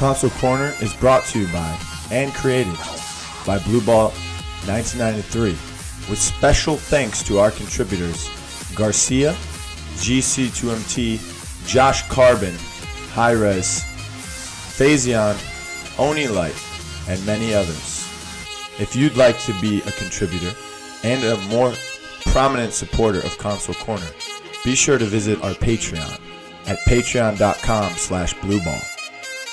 Console Corner is brought to you by and created by Bluball 1993, with special thanks to our contributors Garcia, GC2MT, Josh Carbon, Hi-Res, Phasion, Onilight, and many others. If you'd like to be a contributor and a more prominent supporter of Console Corner, be sure to visit our Patreon at patreon.com/blueball.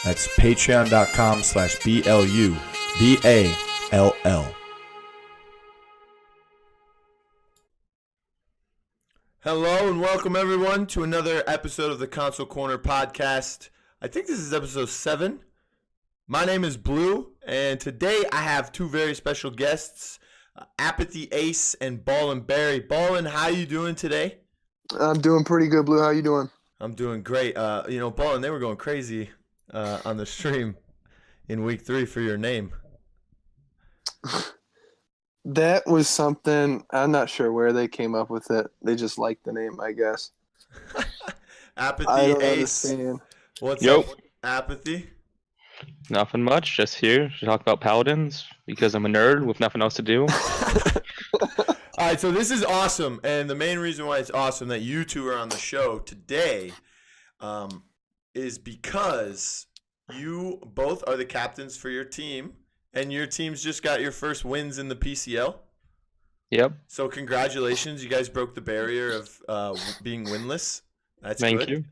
That's patreon.com/BLUBALL. Hello and welcome everyone to another episode of the Console Corner podcast. I think this is episode 7. My name is Blue, and today I have two very special guests, ApathyAce and Ballinberry. Ballin, how you doing today? I'm doing pretty good, Blue. How you doing? I'm doing great. Ballin, they were going crazy on the stream in week 3 for your name. That was something, I'm not sure where they came up with it. They just liked the name, I guess. Apathy I don't Ace. understand. What's Yo. up, Apathy? Nothing much, just here to talk about paladins because I'm a nerd with nothing else to do. All right, so this is awesome, and the main reason why it's awesome that you two are on the show today is because you both are the captains for your team, and your team's just got your first wins in the PCL. Yep. So congratulations, you guys broke the barrier of being winless. That's Thank good. you.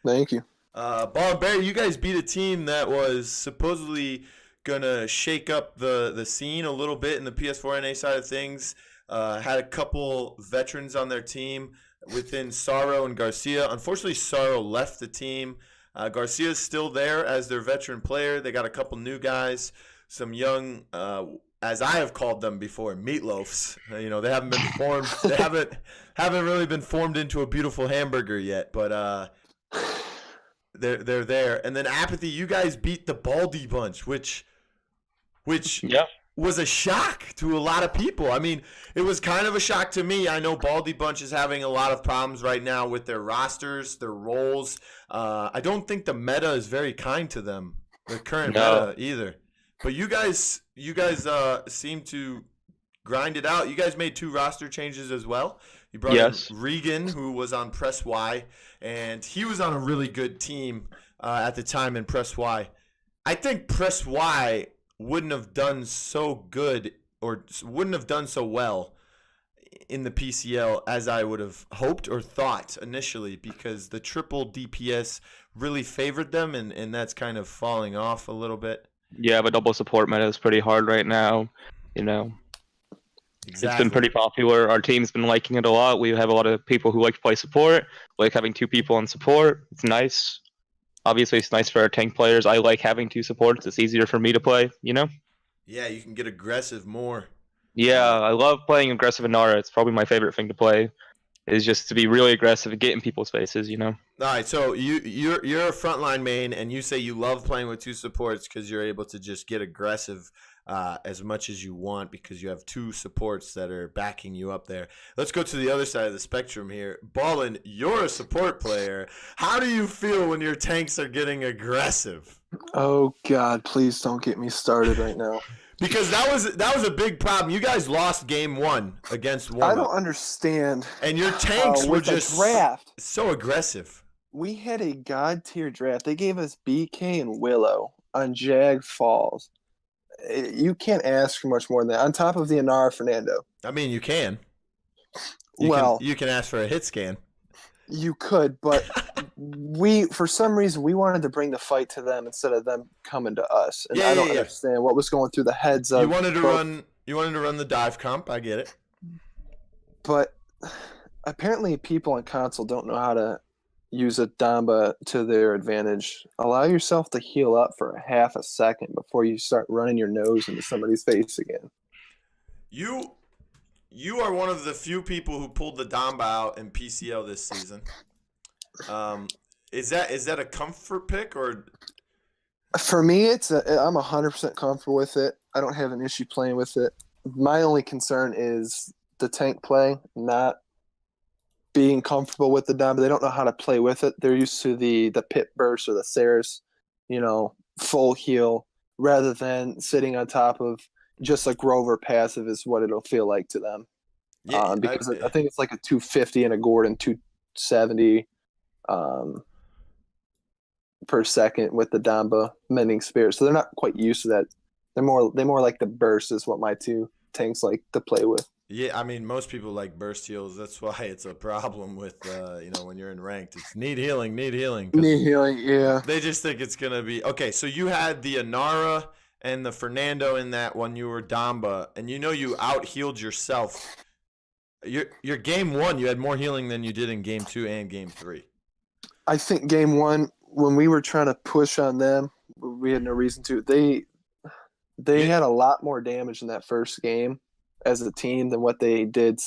Thank you. Ballinberry, you guys beat a team that was supposedly gonna shake up the scene a little bit in the PS4NA side of things. Had a couple veterans on their team within Sorrow and Garcia. Unfortunately, Sorrow left the team. Garcia's still there as their veteran player. They got a couple new guys, some young, as I have called them before, meatloafs. They haven't been formed. They haven't really been formed into a beautiful hamburger yet, but they're there. And then Apathy, you guys beat the Baldy Bunch, which Yeah. was a shock to a lot of people. I mean, it was kind of a shock to me. I know Baldy Bunch is having a lot of problems right now with their rosters, their roles. I don't think the meta is very kind to them, the current meta either. But you guys seem to grind it out. You guys made 2 roster changes as well. You brought in Regan, who was on Press Y, and he was on a really good team at the time in Press Y. I think Press Y wouldn't have done so good or wouldn't have done so well in the PCL as I would have hoped or thought initially, because the triple DPS really favored them, and that's kind of falling off a little bit. Yeah, but double support meta is pretty hard right now. Exactly. It's been pretty popular. Our team's been liking it a lot. We have a lot of people who like to play support, like having 2 people on support. It's nice. Obviously, it's nice for our tank players. I like having 2 supports. It's easier for me to play, Yeah, you can get aggressive more. Yeah, I love playing aggressive in Nara. It's probably my favorite thing to play, is just to be really aggressive and get in people's faces, All right, so you're a frontline main, and you say you love playing with 2 supports because you're able to just get aggressive as much as you want because you have 2 supports that are backing you up there. Let's go to the other side of the spectrum here. Ballin, you're a support player. How do you feel when your tanks are getting aggressive? Oh, God, please don't get me started right now. Because that was a big problem. You guys lost game 1 against Warm. I don't understand. And your tanks were with just the draft. so aggressive. We had a god tier draft. They gave us BK and Willow on Jag Falls. You can't ask for much more than that. On top of the Inara Fernando. I mean, you can. You can ask for a hit scan. You could, but for some reason, we wanted to bring the fight to them instead of them coming to us. And I don't understand what was going through the heads of. You wanted to run the dive comp. I get it. But apparently, people on console don't know how to use a Damba to their advantage. Allow yourself to heal up for a half a second before you start running your nose into somebody's face again. You are one of the few people who pulled the Damba out in PCL this season. Is that a comfort pick or? For me, I'm 100% comfortable with it. I don't have an issue playing with it. My only concern is the tank play, not being comfortable with the Damba. They don't know how to play with it. They're used to the pit burst or the Saris full heal rather than sitting on top of just a Grover passive is what it'll feel like to them. Yeah, Because I think it's like a 250 and a Gordon 270 per second with the Damba Mending Spirit. So they're not quite used to that. They more like the burst is what my two tanks like to play with. Yeah, I mean, most people like burst heals. That's why it's a problem with, when you're in ranked. It's need healing. 'Cause Need healing, yeah. they just think it's going to be – okay, so you had the Inara and the Fernando in that when you were Damba, and you out-healed yourself. Your game 1, you had more healing than you did in game 2 and game 3. I think game 1, when we were trying to push on them, we had no reason to. They had a lot more damage in that first game as a team than what they did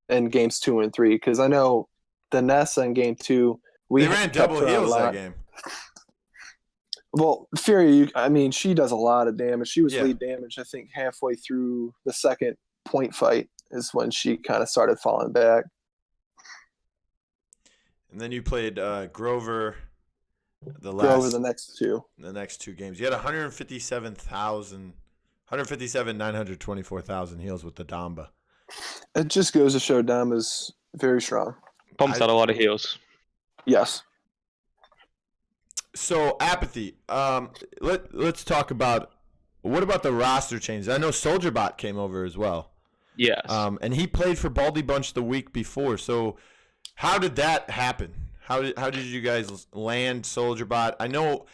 in games 2 and 3. Because I know the Nessa in game 2, they ran double heals that game. Well, Fury, she does a lot of damage. She was lead damage, I think, halfway through the second point fight is when she kind of started falling back. And then you played Grover the next two. The next 2 games. You had 157,924,000 heals with the Damba. It just goes to show Damba's very strong. Pumps out a lot of heals. Yes. So, Apathy, let's talk about what about the roster changes? I know SoldierBot came over as well. Yes. And he played for Baldy Bunch the week before. So, how did that happen? How did you guys land SoldierBot? I know,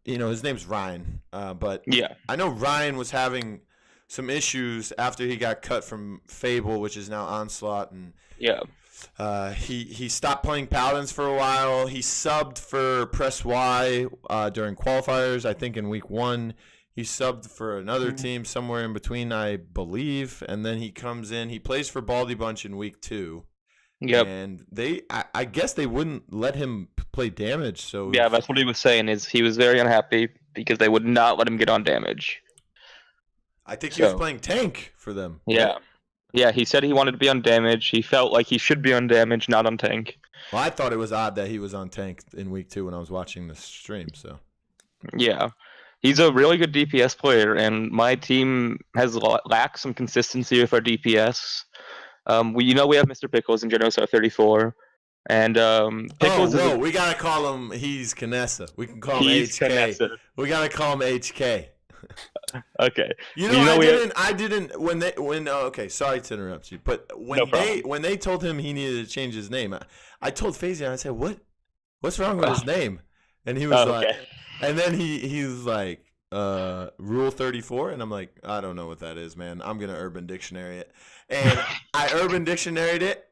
his name's Ryan, but yeah, I know Ryan was having some issues after he got cut from Fable, which is now Onslaught, and yeah, he stopped playing Paladins for a while. He subbed for Press Y during qualifiers. I think in week 1. He subbed for another team somewhere in between, I believe, and then he comes in. He plays for Baldy Bunch in week 2. Yep. And I guess they wouldn't let him play damage. So yeah, that's what he was saying. Is he was very unhappy because they would not let him get on damage. I think he was playing tank for them. Yeah, yeah. He said he wanted to be on damage. He felt like he should be on damage, not on tank. Well, I thought it was odd that he was on tank in week 2 when I was watching the stream. So yeah, he's a really good DPS player, and my team has lacked some consistency with our DPS. We have Mr. Pickles and Genoso 34, and Pickles. We gotta call him. He's Kanessa. We can call him HK. Kanessa. We gotta call him HK. Okay. I didn't. Okay, sorry to interrupt you, but when they told him he needed to change his name, I told Fazian, I said, what's wrong with his name? And he was like, and then he was like, Rule 34, and I'm like, I don't know what that is, man. I'm gonna Urban Dictionary it, and I Urban Dictionaried it,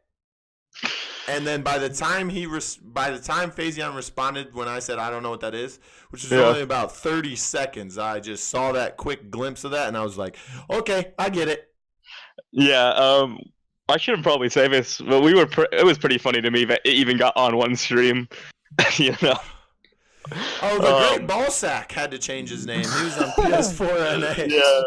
and then by the time Fazian responded when I said I don't know what that is, which was only about 30 seconds, I just saw that quick glimpse of that, and I was like, okay, I get it. Yeah, I shouldn't probably say this, but it was pretty funny to me that it even got on one stream, Oh, the great Ballsack had to change his name. He was on PS4 NA. Yeah.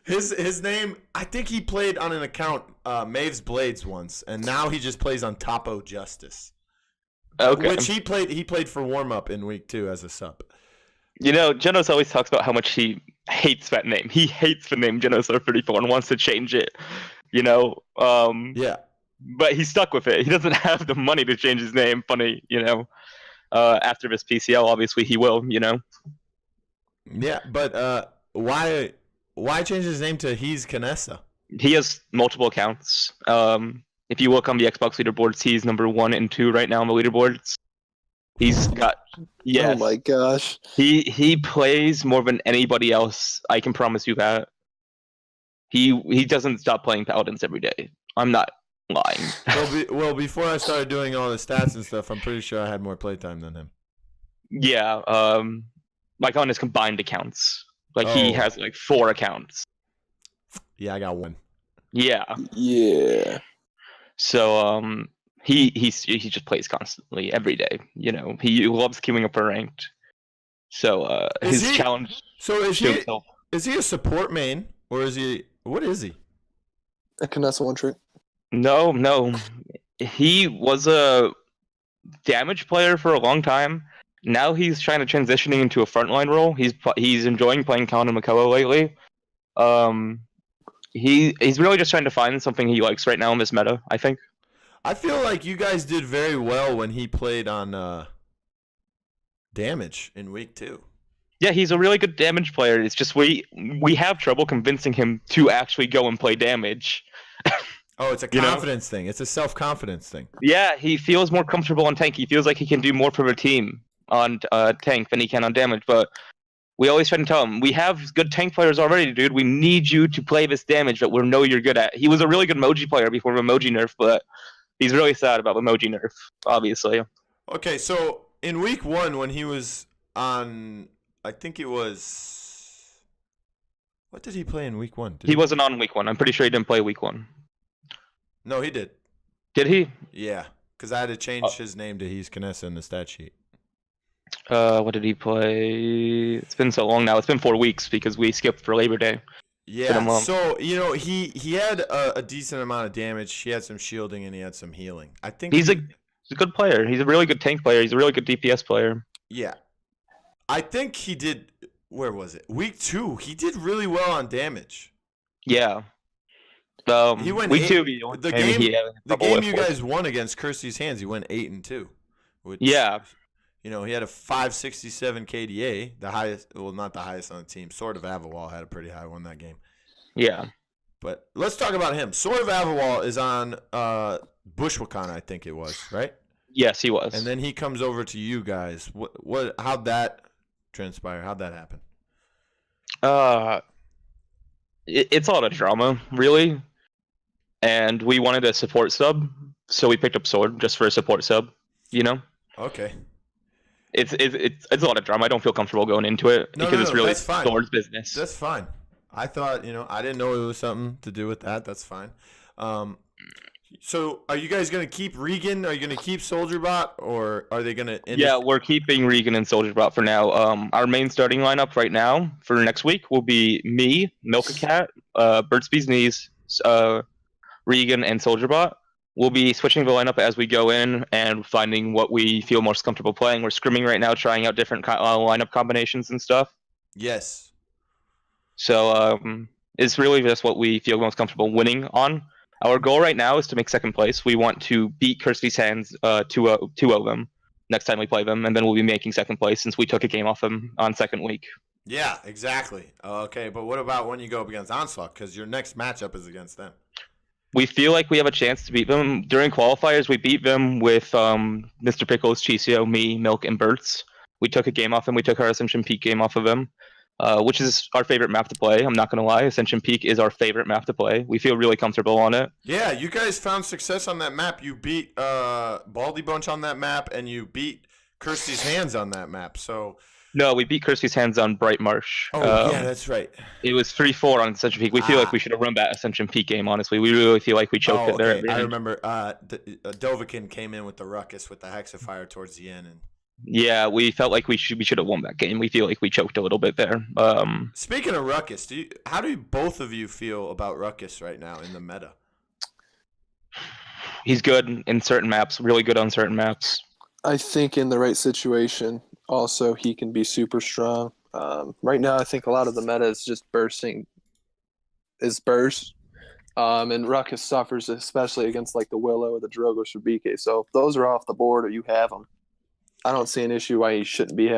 His name, I think he played on an account, Maeve's Blades once, and now he just plays on Topo Justice. Okay. Which he played for warm up in week 2 as a sub. Genos always talks about how much he hates that name. He hates the name Genos34 and wants to change it. Yeah. But he's stuck with it. He doesn't have the money to change his name. Funny, after this PCL, obviously he will, Yeah, but why change his name to He's Kanessa? He has multiple accounts. If you look on the Xbox leaderboards, he's number 1 and 2 right now on the leaderboards. He's got Oh my gosh. He plays more than anybody else. I can promise you that. He doesn't stop playing Paladins every day. I'm not lying. Well, before I started doing all the stats and stuff, I'm pretty sure I had more playtime than him. Yeah, like on his combined accounts. He has 4 accounts. Yeah, I got 1. Yeah. Yeah. So he just plays constantly every day. He loves queuing up for ranked. So challenge. So is he a support main or is he? What is he? A Kanessa one trick. No. He was a damage player for a long time, Now he's trying to transitioning into a frontline role. He's enjoying playing Colin McCullough lately. He's really just trying to find something he likes right now in this meta, I think. I feel like you guys did very well when he played on damage in week 2. Yeah, he's a really good damage player. It's just we have trouble convincing him to actually go and play damage. Oh, it's a confidence thing. It's a self-confidence thing. Yeah, he feels more comfortable on tank. He feels like he can do more for the team on tank than he can on damage. But we always try to tell him, we have good tank players already, dude. We need you to play this damage that we know you're good at. He was a really good Moji player before the Moji nerf, but he's really sad about the Moji nerf, obviously. Okay, so in week 1 when he was on, I think it was, what did he play in week 1? He wasn't on week 1. I'm pretty sure he didn't play week 1. No, he did. Did he? Yeah, because I had to change his name to He's Kanessa in the stat sheet. What did he play? It's been so long now. It's been 4 weeks because we skipped for Labor Day. Yeah, so, he had a decent amount of damage. He had some shielding and he had some healing. I think he's a good player. He's a really good tank player. He's a really good DPS player. Yeah. I think he did, where was it? Week 2, he did really well on damage. Yeah. He went week 2, the game you guys won against Kirsty's Hands, he went 8-2. Which, yeah. He had a 567 KDA, the highest, well, not the highest on the team. Sword of Avawal had a pretty high one that game. Yeah. But let's talk about him. Sword of Avawal is on Bushwhakan, I think it was, right? Yes, he was. And then he comes over to you guys. How'd that transpire? How'd that happen? It's a lot of drama, really. And we wanted a support sub, so we picked up Sword just for a support sub, Okay. It's a lot of drama. I don't feel comfortable going into it because it's really Sword's business. That's fine. I thought, I didn't know it was something to do with that. That's fine. So are you guys going to keep Regan? Are you going to keep SoldierBot, or are they going to... Yeah, we're keeping Regan and SoldierBot for now. Our main starting lineup right now for next week will be me, Milk-a-Cat, Burt's Bees Knees, Regan, and SoldierBot. We'll be switching the lineup as we go in and finding what we feel most comfortable playing. We're scrimming right now, trying out different lineup combinations and stuff. Yes. So it's really just what we feel most comfortable winning on. Our goal right now is to make second place. We want to beat Kirsty's Hands 2-0 them next time we play them, and then we'll be making second place since we took a game off them on second week. Yeah, exactly. Okay, but what about when you go up against Onslaught? Because your next matchup is against them. We feel like we have a chance to beat them. During qualifiers, we beat them with Mr. Pickles, Chisio, me, Milk, and Burt's. We took a game off them. We took our Ascension Peak game off of them, which is our favorite map to play. I'm not going to lie. Ascension Peak is our favorite map to play. We feel really comfortable on it. Yeah, you guys found success on that map. You beat Baldy Bunch on that map, and you beat Kirsty's Hands on that map. So... No, we beat Kirsty's Hands on Bright Marsh. Oh, yeah, that's right. It was 3-4 on Ascension Peak. We feel like we should have run that Ascension Peak game, honestly. We really feel like we choked it there. I remember Dovahkiin came in with the Ruckus with the Hexafire towards the end. Yeah, we felt like we should have won that game. We feel like we choked a little bit there. Speaking of Ruckus, how do both of you feel about Ruckus right now in the meta? He's good in certain maps, really good on certain maps. I think in the right situation, also he can be super strong. Right now, I think a lot of the meta is just burst. And Ruckus suffers, especially against like the Willow or the Drogos or BK. So if those are off the board or you have them, I don't see an issue why you shouldn't be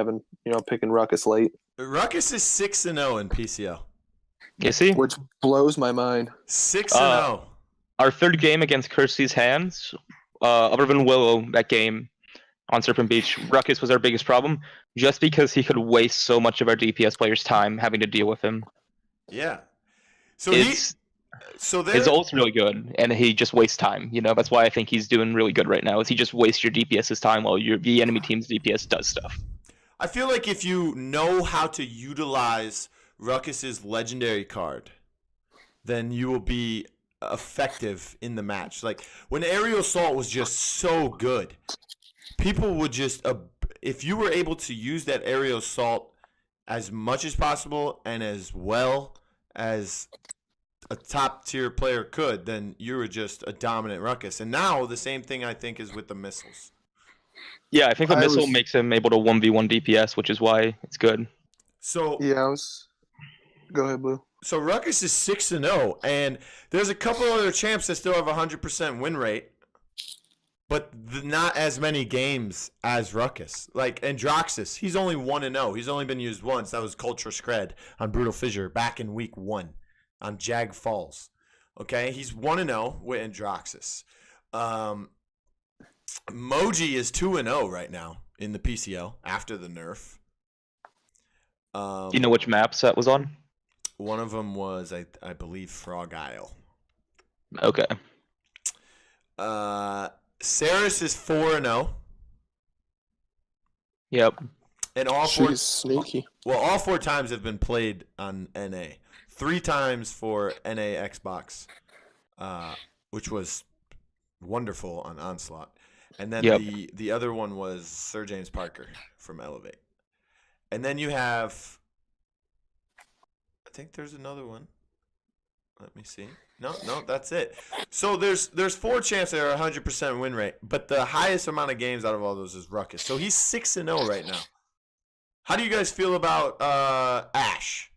picking Ruckus late. Ruckus is 6-0 in PCL. Is he? Which blows my mind. 6-0. Our third game against Kirsty's Hands, other than Willow, that game on Serpent Beach, Ruckus was our biggest problem, just because he could waste so much of our DPS players' time having to deal with him. Yeah. His ult's really good, and he just wastes time. That's why I think he's doing really good right now. Is he just wastes your DPS's time while the enemy team's DPS does stuff. I feel like if you know how to utilize Ruckus's legendary card, then you will be effective in the match. Like when Aerial Assault was just so good, people would just if you were able to use that Aerial Assault as much as possible and as well as a top tier player could, then you were just a dominant Ruckus. And now the same thing I think is with the missiles. Yeah, I think the I missile was- makes him able to 1v1 DPS, which is why it's good. So Yeah, Go ahead, Blue. so Ruckus is 6-0, and there's a couple other champs that still have 100% win rate, but not as many games as Ruckus. Like Androxus, he's only 1-0. He's only been used once. That was Culture Scred on Brutal Fissure back in week 1 on Jag Falls. Okay, he's 1-0 with Androxus. Moji is 2-0 right now in the PCL after the nerf. Do you know which maps that was on? One of them was, I believe, Frog Isle. Okay. Saris is 4-0. Yep. And all four, She's sneaky. well, all 4 times have been played on NA. 3 times for NA Xbox, which was wonderful on Onslaught. And then Yep. the other one was Sir James Parker from Elevate. And then you have, I think there's another one. Let me see. No, that's it. So there's 4 champs that are 100% win rate, but the highest amount of games out of all those is Ruckus. So he's 6-0 right now. How do you guys feel about Ash?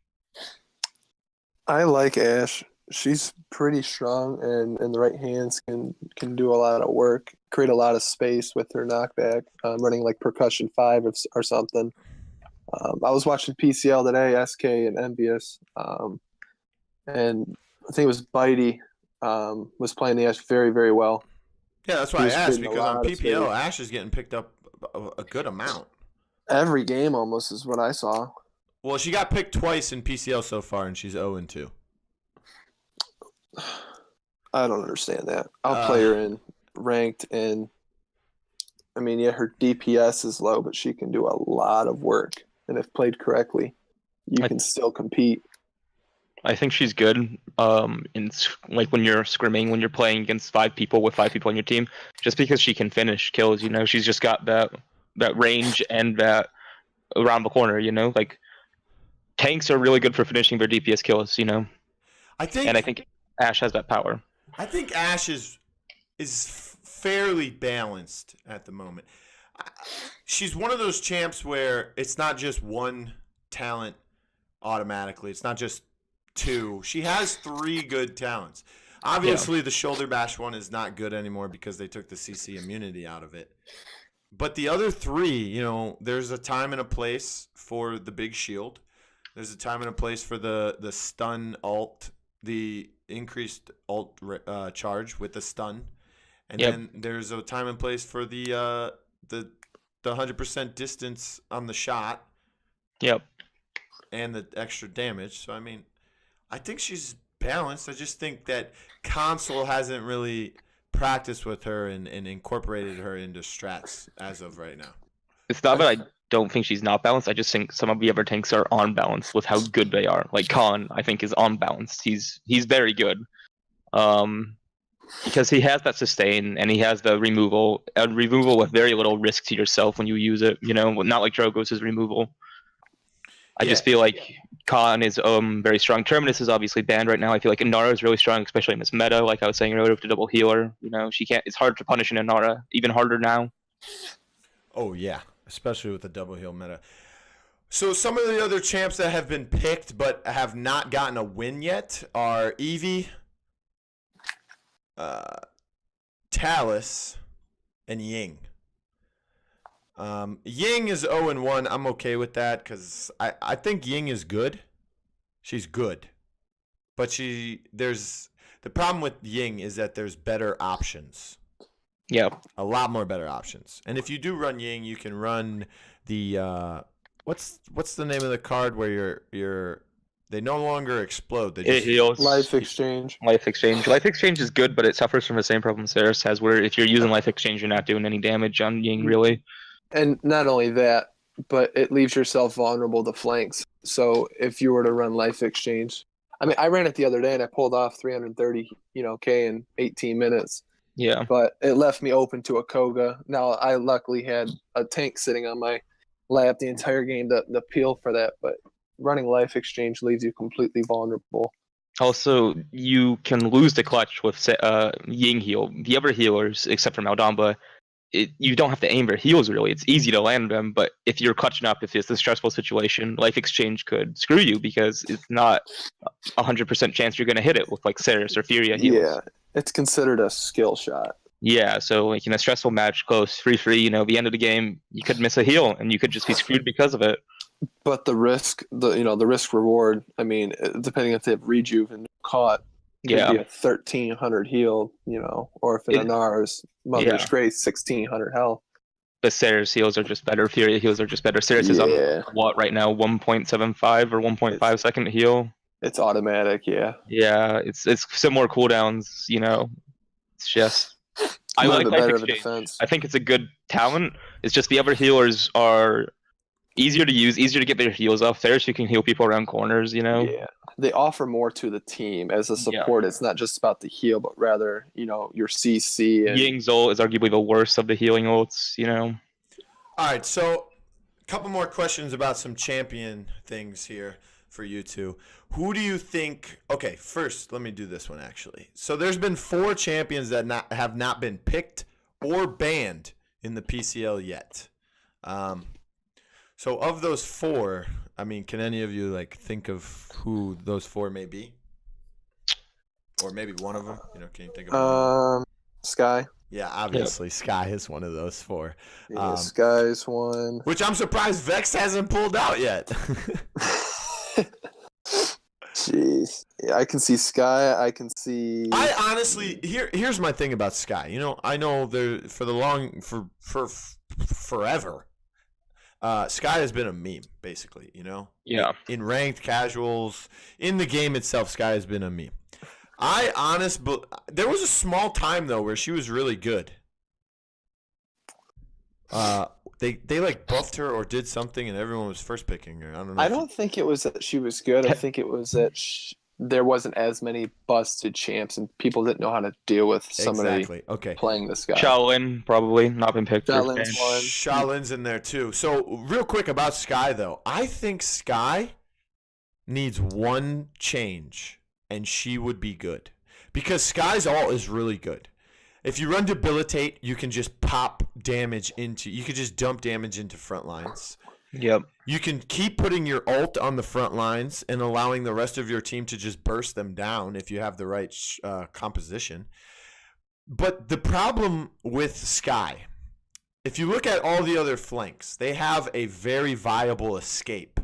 I like Ash. She's pretty strong and in the right hands can do a lot of work, create a lot of space with her knockback, running like percussion 5 or something. I was watching PCL today, SK and Envious, and I think it was Bitey was playing the Ash very, very well. Yeah, that's why I He was asked, creating a because on lot of PPL, space. Ash is getting picked up a good amount. Every game almost is what I saw. Well, she got picked twice in PCL so far, and she's 0-2. I don't understand that. I'll play her in ranked, and I mean, yeah, her DPS is low, but she can do a lot of work. And if played correctly, you can still compete. I think she's good. Like when you're scrimming, when you're playing against 5 people with 5 people on your team, just because she can finish kills. You know, she's just got that range and that around the corner. You know, like tanks are really good for finishing their DPS kills. You know, I think Ash has that power. I think Ash is fairly balanced at the moment. She's one of those champs where it's not just one talent automatically. It's not just 2. She has 3 good talents. Obviously, the shoulder bash one is not good anymore because they took the CC immunity out of it. But the other 3, you know, there's a time and a place for the big shield. There's a time and a place for the stun ult, the increased ult charge with the stun. And then there's a time and place for the 100% distance on the shot. Yep. And the extra damage. So, I mean, I think she's balanced. I just think that console hasn't really practiced with her and incorporated her into strats as of right now. It's not that I don't think she's not balanced. I just think some of the other tanks are on balance with how good they are. Like Khan, I think, is on balance. He's very good. Because he has that sustain and he has the removal. A removal with very little risk to yourself when you use it. You know, not like Drogo's removal. I just feel like Khan is very strong. Terminus is obviously banned right now. I feel like Inara is really strong, especially in this meta. Like I was saying earlier, with the double healer. You know, she can't. It's hard to punish an Inara. Even harder now. Oh yeah, especially with the double heal meta. So some of the other champs that have been picked but have not gotten a win yet are Eevee, Talus, and Ying. Ying is 0-1. I'm okay with that because I think Ying is good. She's good. But there's the problem with Ying is that there's better options. Yeah. A lot more better options. And if you do run Ying, you can run the what's the name of the card where they no longer explode. They just It heals. Life exchange. Life exchange. Life exchange is good, but it suffers from the same problem Saris has, where if you're using life exchange, you're not doing any damage on Ying, really. And not only that, but it leaves yourself vulnerable to flanks. So if you were to run life exchange, I mean, I ran it the other day and I pulled off 330, K in 18 minutes. Yeah. But it left me open to a Koga. Now I luckily had a tank sitting on my lap the entire game to peel for that. But running life exchange leaves you completely vulnerable. Also, you can lose the clutch with Ying heal. The other healers, except for Maldamba, you don't have to aim for heals really. It's easy to land them, but if you're clutching up, if it's a stressful situation, life exchange could screw you because it's not 100% chance you're going to hit it with like Ceres or Furia heals. Yeah, it's considered a skill shot. Yeah, so like in a stressful match, close, 3-3, the end of the game, you could miss a heal and you could just be screwed because of it. But the risk reward, I mean, depending if they have rejuve and caught, could be a 1300 heal, or if in Anar's Mother's Grace, 1600 health. The Ceres heals are just better. Furia heals are just better. Ceres is on what right now, 1.75 or 1.5 second heal. It's automatic, yeah. Yeah, it's similar cooldowns. It's just I like life exchange. I think it's a good talent. It's just the other healers are easier to use, easier to get their heals off. Ceres, you can heal people around corners. Yeah, they offer more to the team as a support. It's not just about the heal, but rather your CC. And Ying's ult is arguably the worst of the healing ults. All right, so a couple more questions about some champion things here for you two. Who do you think? Okay, first let me do this one actually. So there's been 4 champions that have not been picked or banned in the PCL yet. So of those 4, I mean, can any of you think of who those 4 may be, or maybe one of them? Can you think of? Sky. Yeah, obviously, Sky is one of those 4. Yeah, Sky's one. Which I'm surprised Vex hasn't pulled out yet. Jeez, yeah, I can see Sky. I can see. I honestly, here's my thing about Sky. I know there for forever. Sky has been a meme, basically. Yeah. In ranked casuals, in the game itself, Sky has been a meme. There was a small time though where she was really good. They buffed her or did something, and everyone was first picking her. I don't know. I don't think it was that she was good. I think it was that there wasn't as many busted champs, and people didn't know how to deal with somebody playing this guy. Shaolin probably not been picked. Shaolin's in there too. So real quick about Sky though, I think Sky needs one change, and she would be good because Sky's ult is really good. If you run Debilitate, you can just pop damage you could just dump damage into front lines. Yep. You can keep putting your ult on the front lines and allowing the rest of your team to just burst them down if you have the right composition. But the problem with Sky, if you look at all the other flanks, they have a very viable escape.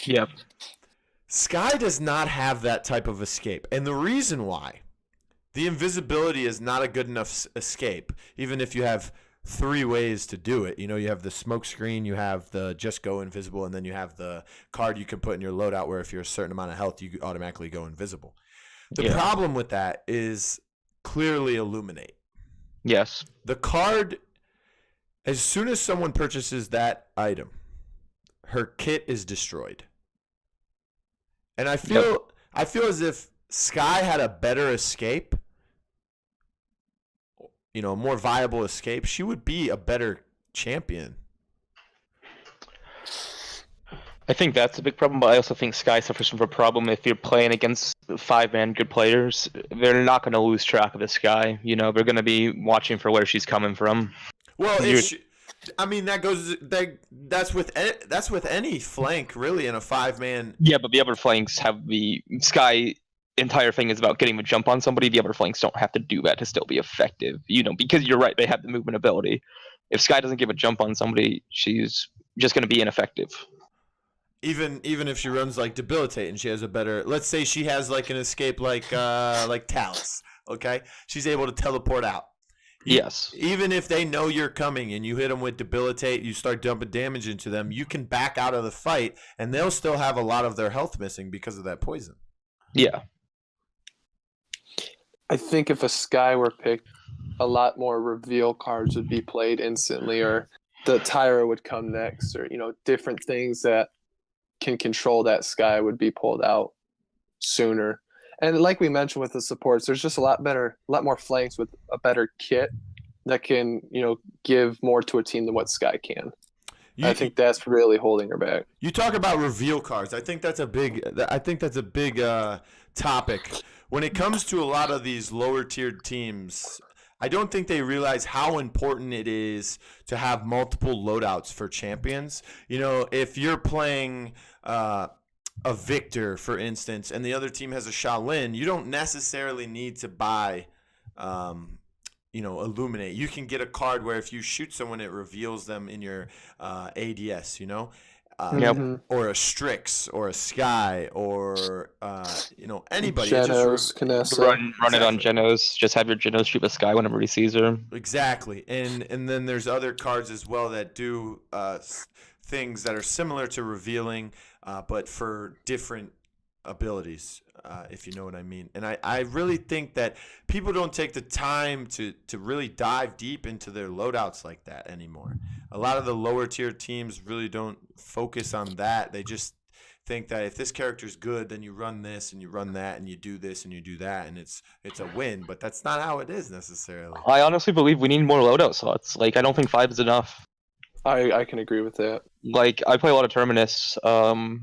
Yep. Sky does not have that type of escape. And the reason why, the invisibility is not a good enough escape, even if you have 3 ways to do it. You have the smoke screen, you have the just go invisible, and then you have the card you can put in your loadout where if you're a certain amount of health, you automatically go invisible. The problem with that is clearly Illuminate. Yes. The card, as soon as someone purchases that item, her kit is destroyed. And I feel as if Sky had a better escape, a more viable escape, she would be a better champion. I think that's a big problem, but I also think Sky suffers from a problem if you're playing against 5-man good players. They're not going to lose track of this guy. They're going to be watching for where she's coming from. Well, that's with any flank really in a 5-man. Yeah, but the other flanks have the Sky. Entire thing is about getting the jump on somebody. The other flanks don't have to do that to still be effective. Because you're right, they have the movement ability. If Sky doesn't give a jump on somebody, she's just going to be ineffective. Even if she runs Debilitate and she has a better, let's say she has an escape like Talus, okay? She's able to teleport out. Yes. Even if they know you're coming and you hit them with Debilitate, you start dumping damage into them, you can back out of the fight and they'll still have a lot of their health missing because of that poison. Yeah. I think if a Sky were picked, a lot more reveal cards would be played instantly, or the Tyra would come next, or different things that can control that Sky would be pulled out sooner. And like we mentioned with the supports, there's just a lot more flanks with a better kit that can give more to a team than what Sky can. I think that's really holding her back. You talk about reveal cards. I think that's a big topic. When it comes to a lot of these lower tiered teams, I don't think they realize how important it is to have multiple loadouts for champions. You know, if you're playing a Victor, for instance, and the other team has a Shaolin, you don't necessarily need to buy, Illuminate. You can get a card where if you shoot someone, it reveals them in your ADS, or a Strix or a Sky or, anybody. Genos, Kanessa. Run it on Genos. Just have your Genos shoot the Sky whenever he sees her. Exactly. And then there's other cards as well that do things that are similar to revealing, but for different abilities, if you know what I mean. And I really think that people don't take the time to really dive deep into their loadouts like that anymore. A lot of the lower tier teams really don't focus on that. They just think that if this character's good, then you run this and you run that and you do this and you do that and it's a win. But that's not how it is necessarily. I honestly believe we need more loadout slots. Like, I don't think 5 is enough. I can agree with that. Like, I play a lot of Terminus. Well,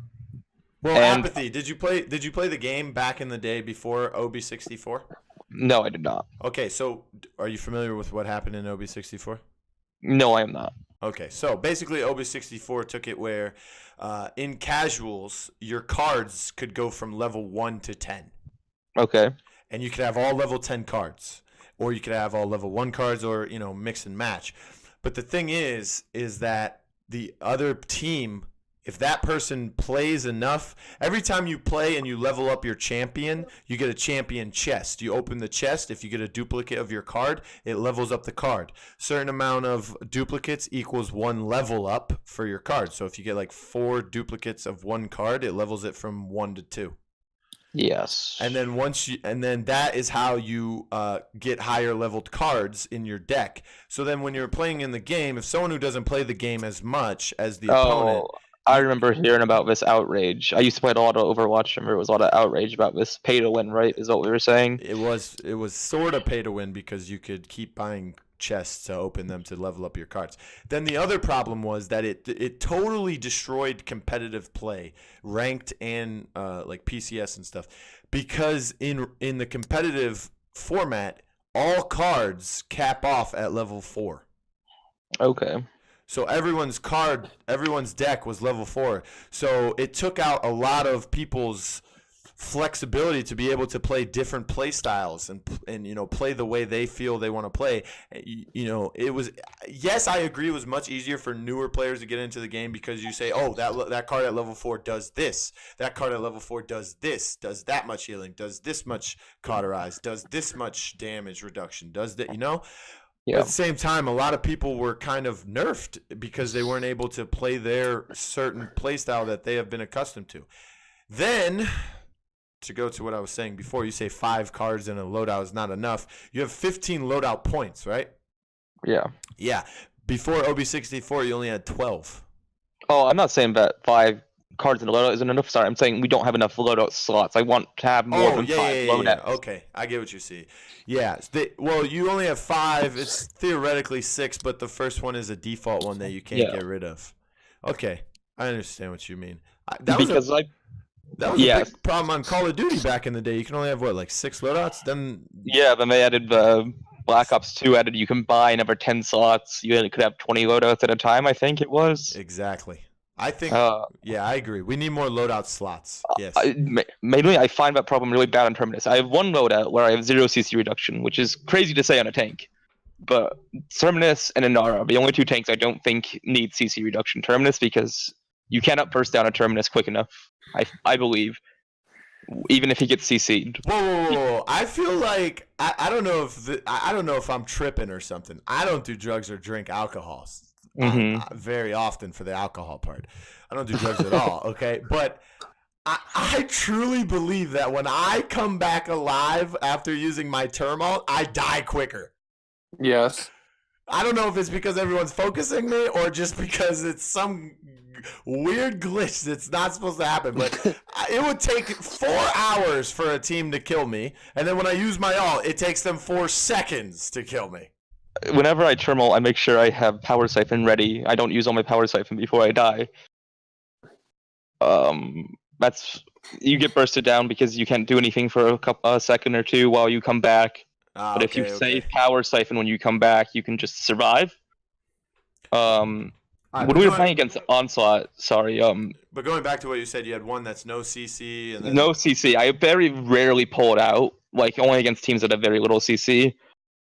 Apathy, did you play the game back in the day before OB64? No, I did not. Okay, so are you familiar with what happened in OB64? No, I am not. Okay, so basically OB64 took it where in casuals, your cards could go from level 1 to 10. Okay. And you could have all level 10 cards. Or you could have all level 1 cards or, mix and match. But the thing is that the other team, if that person plays enough, every time you play and you level up your champion, you get a champion chest. You open the chest. If you get a duplicate of your card, it levels up the card. Certain amount of duplicates equals 1 level up for your card. So if you get like 4 duplicates of 1 card, it levels it from 1 to 2. Yes. And then that is how you get higher leveled cards in your deck. So then when you're playing in the game, if someone who doesn't play the game as much as the opponent. I remember hearing about this outrage. I used to play a lot of Overwatch, and there was a lot of outrage about this pay to win, right? Is what we were saying? It was sort of pay to win because you could keep buying chests to open them to level up your cards. Then the other problem was that it totally destroyed competitive play, ranked and like PCS and stuff, because in the competitive format, all cards cap off at level 4. Okay. So everyone's deck was level 4. So it took out a lot of people's flexibility to be able to play different play styles and play the way they feel they want to play. It was, yes, I agree, it was much easier for newer players to get into the game because you say, oh, that card at level 4 does this, that card at level 4 does this, does that much healing, does this much cauterize, does this much damage reduction, does that, Yeah. At the same time, a lot of people were kind of nerfed because they weren't able to play their certain play style that they have been accustomed to. Then, to go to what I was saying before, you say 5 cards in a loadout is not enough. You have 15 loadout points, right? Yeah. Yeah. Before OB64, you only had 12. Oh, I'm not saying that 5 cards in a loadout isn't enough. Sorry, I'm saying we don't have enough loadout slots. I want to have more than 5 loadouts. Yeah. Okay, I get what you see. Yeah. You only have 5. It's theoretically 6, but the first one is a default one that you can't get rid of. Okay, I understand what you mean. That was a big problem on Call of Duty back in the day. You can only have, 6 loadouts? Then they added Black Ops 2 added you can buy another 10 slots. You could have 20 loadouts at a time, I think it was. Exactly. I think, I agree. We need more loadout slots. Yes. Mainly, I find that problem really bad on Terminus. I have one loadout where I have 0 CC reduction, which is crazy to say on a tank. But Terminus and Inara are the only 2 tanks I don't think need CC reduction. Terminus, because you cannot burst down a Terminus quick enough, I believe, even if he gets CC'd. Whoa. I feel like, I don't know if I'm tripping or something. I don't do drugs or drink alcohol. Very often for the alcohol part. I don't do drugs at all, okay? But I truly believe that when I come back alive after using my Termal, I die quicker. Yes. I don't know if it's because everyone's focusing me or just because it's some weird glitch that's not supposed to happen. But it would take 4 hours for a team to kill me. And then when I use my ult, it takes them 4 seconds to kill me. Whenever I Termal, I make sure I have Power Siphon ready. I don't use all my Power Siphon before I die. You get bursted down because you can't do anything for a second or two while you come back. But if you Okay. save Power Siphon when you come back, you can just survive. When but we were playing against Onslaught, But going back to what you said, you had one that's no CC and then no CC. I very rarely pull it out, like only against teams that have very little CC.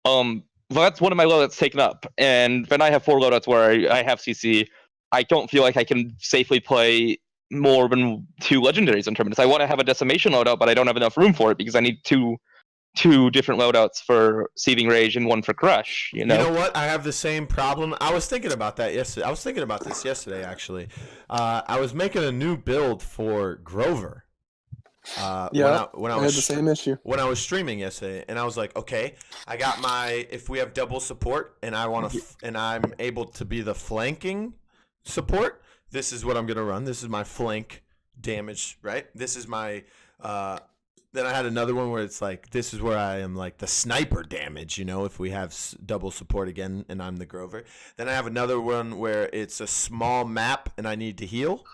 Well, that's one of my loadouts taken up, and then I have 4 loadouts where I have CC. I don't feel like I can safely play more than 2 legendaries in Terminus. I want to have a decimation loadout, but I don't have enough room for it because I need two different loadouts for Seething Rage and one for Crush. You know? You know what? I have the same problem. I was thinking about that yesterday. I was thinking about this yesterday, actually. I was making a new build for Grover. When I had the same issue. When I was streaming yesterday, and I was like, okay, I got if we have double support, and and I'm able to be the flanking support, this is what I'm gonna run. This is my flank damage, right? This is my. Then I had another one where it's like, this is where I am like the sniper damage, if we have double support again and I'm the Grover. Then I have another one where it's a small map and I need to heal.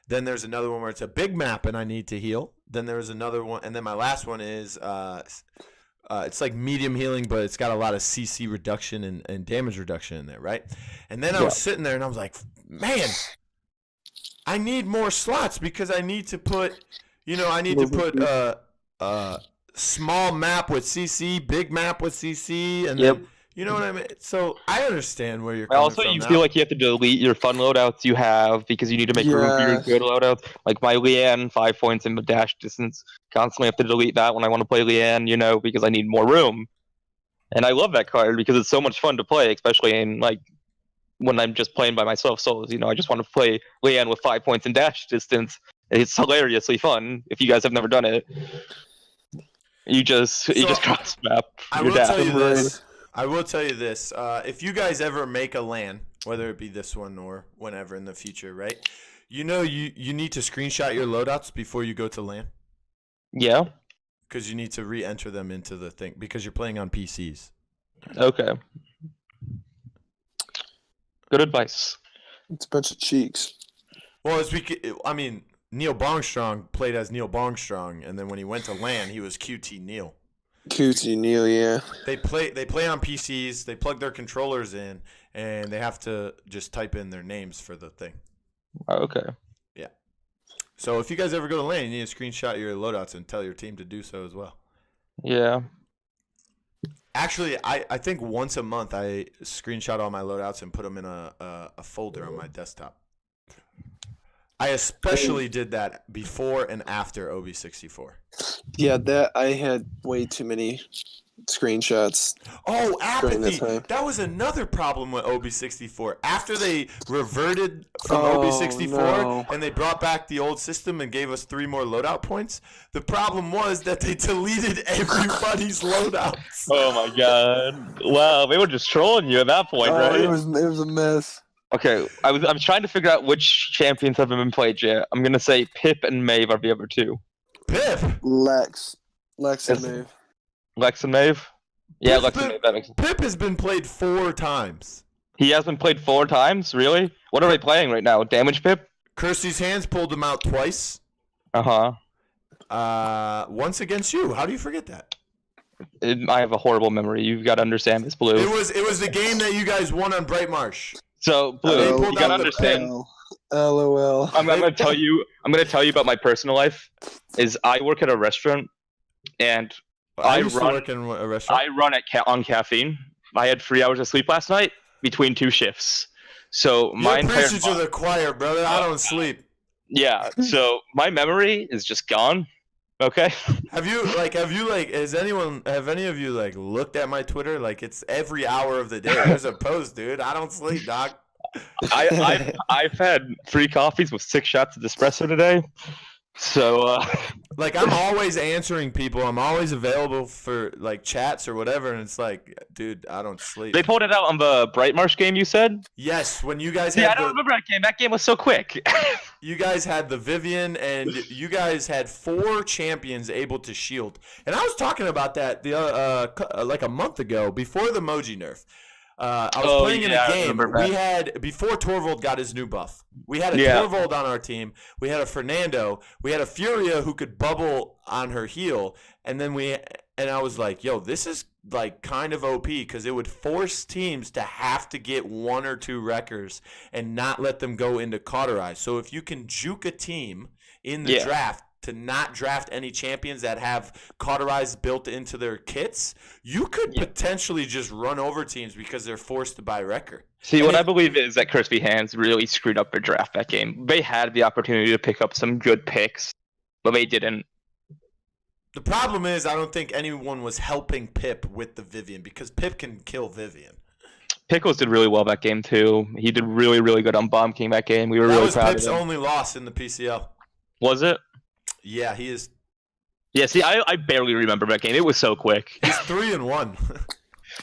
Then there's another one where it's a big map and I need to heal. Then there's another one. And then my last one is it's like medium healing, but it's got a lot of CC reduction and damage reduction in there, right? And then I was sitting there and I was like, man, I need more slots because I need to put, small map with CC, big map with CC, and then, you know what I mean? So I understand where you're coming from. Also, you feel like you have to delete your fun loadouts you have because you need to make room for your good loadouts. Like my Leanne, 5 points in the dash distance. Constantly have to delete that when I want to play Leanne, because I need more room. And I love that card because it's so much fun to play, especially in when I'm just playing by myself solos. I just want to play Leanne with 5 points in dash distance. It's hilariously fun if you guys have never done it. You just cross map. I will tell you this. If you guys ever make a LAN, whether it be this one or whenever in the future, right? You need to screenshot your loadouts before you go to LAN. Yeah. Because you need to re-enter them into the thing because you're playing on PCs. Okay. Good advice. It's a bunch of cheeks. Well, Neil Bongstrong played as Neil Bongstrong, and then when he went to LAN, he was QT Neil. QT Neil, yeah. They play on PCs. They plug their controllers in, and they have to just type in their names for the thing. Okay. Yeah. So if you guys ever go to LAN, you need to screenshot your loadouts and tell your team to do so as well. Yeah. Actually, I think once a month I screenshot all my loadouts and put them in a folder on my desktop. I especially did that before and after OB64. Yeah, that I had way too many screenshots. Oh, Apathy! That That was another problem with OB64. After they reverted from Oh, OB64 no. and they brought back the old system and gave us 3 more loadout points, the problem was that they deleted everybody's loadouts. Oh my god! Wow, they were just trolling you at that point, right? It was a mess. Okay, I was trying to figure out which champions haven't been played yet. I'm gonna say Pip and Maeve are the other 2. Pip! Lex and Maeve. Lex and Maeve? Yeah, Pip's Lex and Maeve. That makes sense. Pip has been played 4 times. He has been played 4 times? Really? What are they playing right now? Damage Pip? Kirsty's Hands pulled him out twice. Uh-huh. Once against you. How do you forget that? I have a horrible memory. You've got to understand this, Blue. It was the game that you guys won on Bright Marsh. So, Blue, you gotta understand. LOL. I'm gonna tell you about my personal life. Is I work at a restaurant, and I used to work in a restaurant. I run on caffeine. I had 3 hours of sleep last night between 2 shifts. So You're preaching to the choir, brother. I don't sleep. Yeah. So my memory is just gone. Okay. Have any of you looked at my Twitter? It's every hour of the day. There's a post, dude. I don't sleep, doc. I've had 3 coffees with 6 shots of espresso today. So I'm always answering people. I'm always available for chats or whatever, and it's dude, I don't sleep. They pulled it out on the Bright Marsh game, you said? Yes, when you guys I don't remember that game. That game was so quick. You guys had the Vivian, and you guys had 4 champions able to shield. And I was talking about that a month ago before the Moji nerf. I was playing in a game. We had, before Torvald got his new buff, we had a Torvald on our team. We had a Fernando. We had a Furia who could bubble on her heal. And then I was like, yo, this is like kind of OP because it would force teams to have to get 1 or 2 wreckers and not let them go into cauterize. So if you can juke a team in the draft to not draft any champions that have cauterize built into their kits, you could potentially just run over teams because they're forced to buy wrecker. See, what I believe is that Crispy Hands really screwed up their draft that game. They had the opportunity to pick up some good picks, but they didn't. The problem is I don't think anyone was helping Pip with the Vivian because Pip can kill Vivian. Pickles did really well that game too. He did really, really good on Bomb King that game. We were really proud of him. That was Pip's only loss in the PCL. Was it? Yeah, he is. Yeah, see, I barely remember that game. It was so quick. He's 3-1.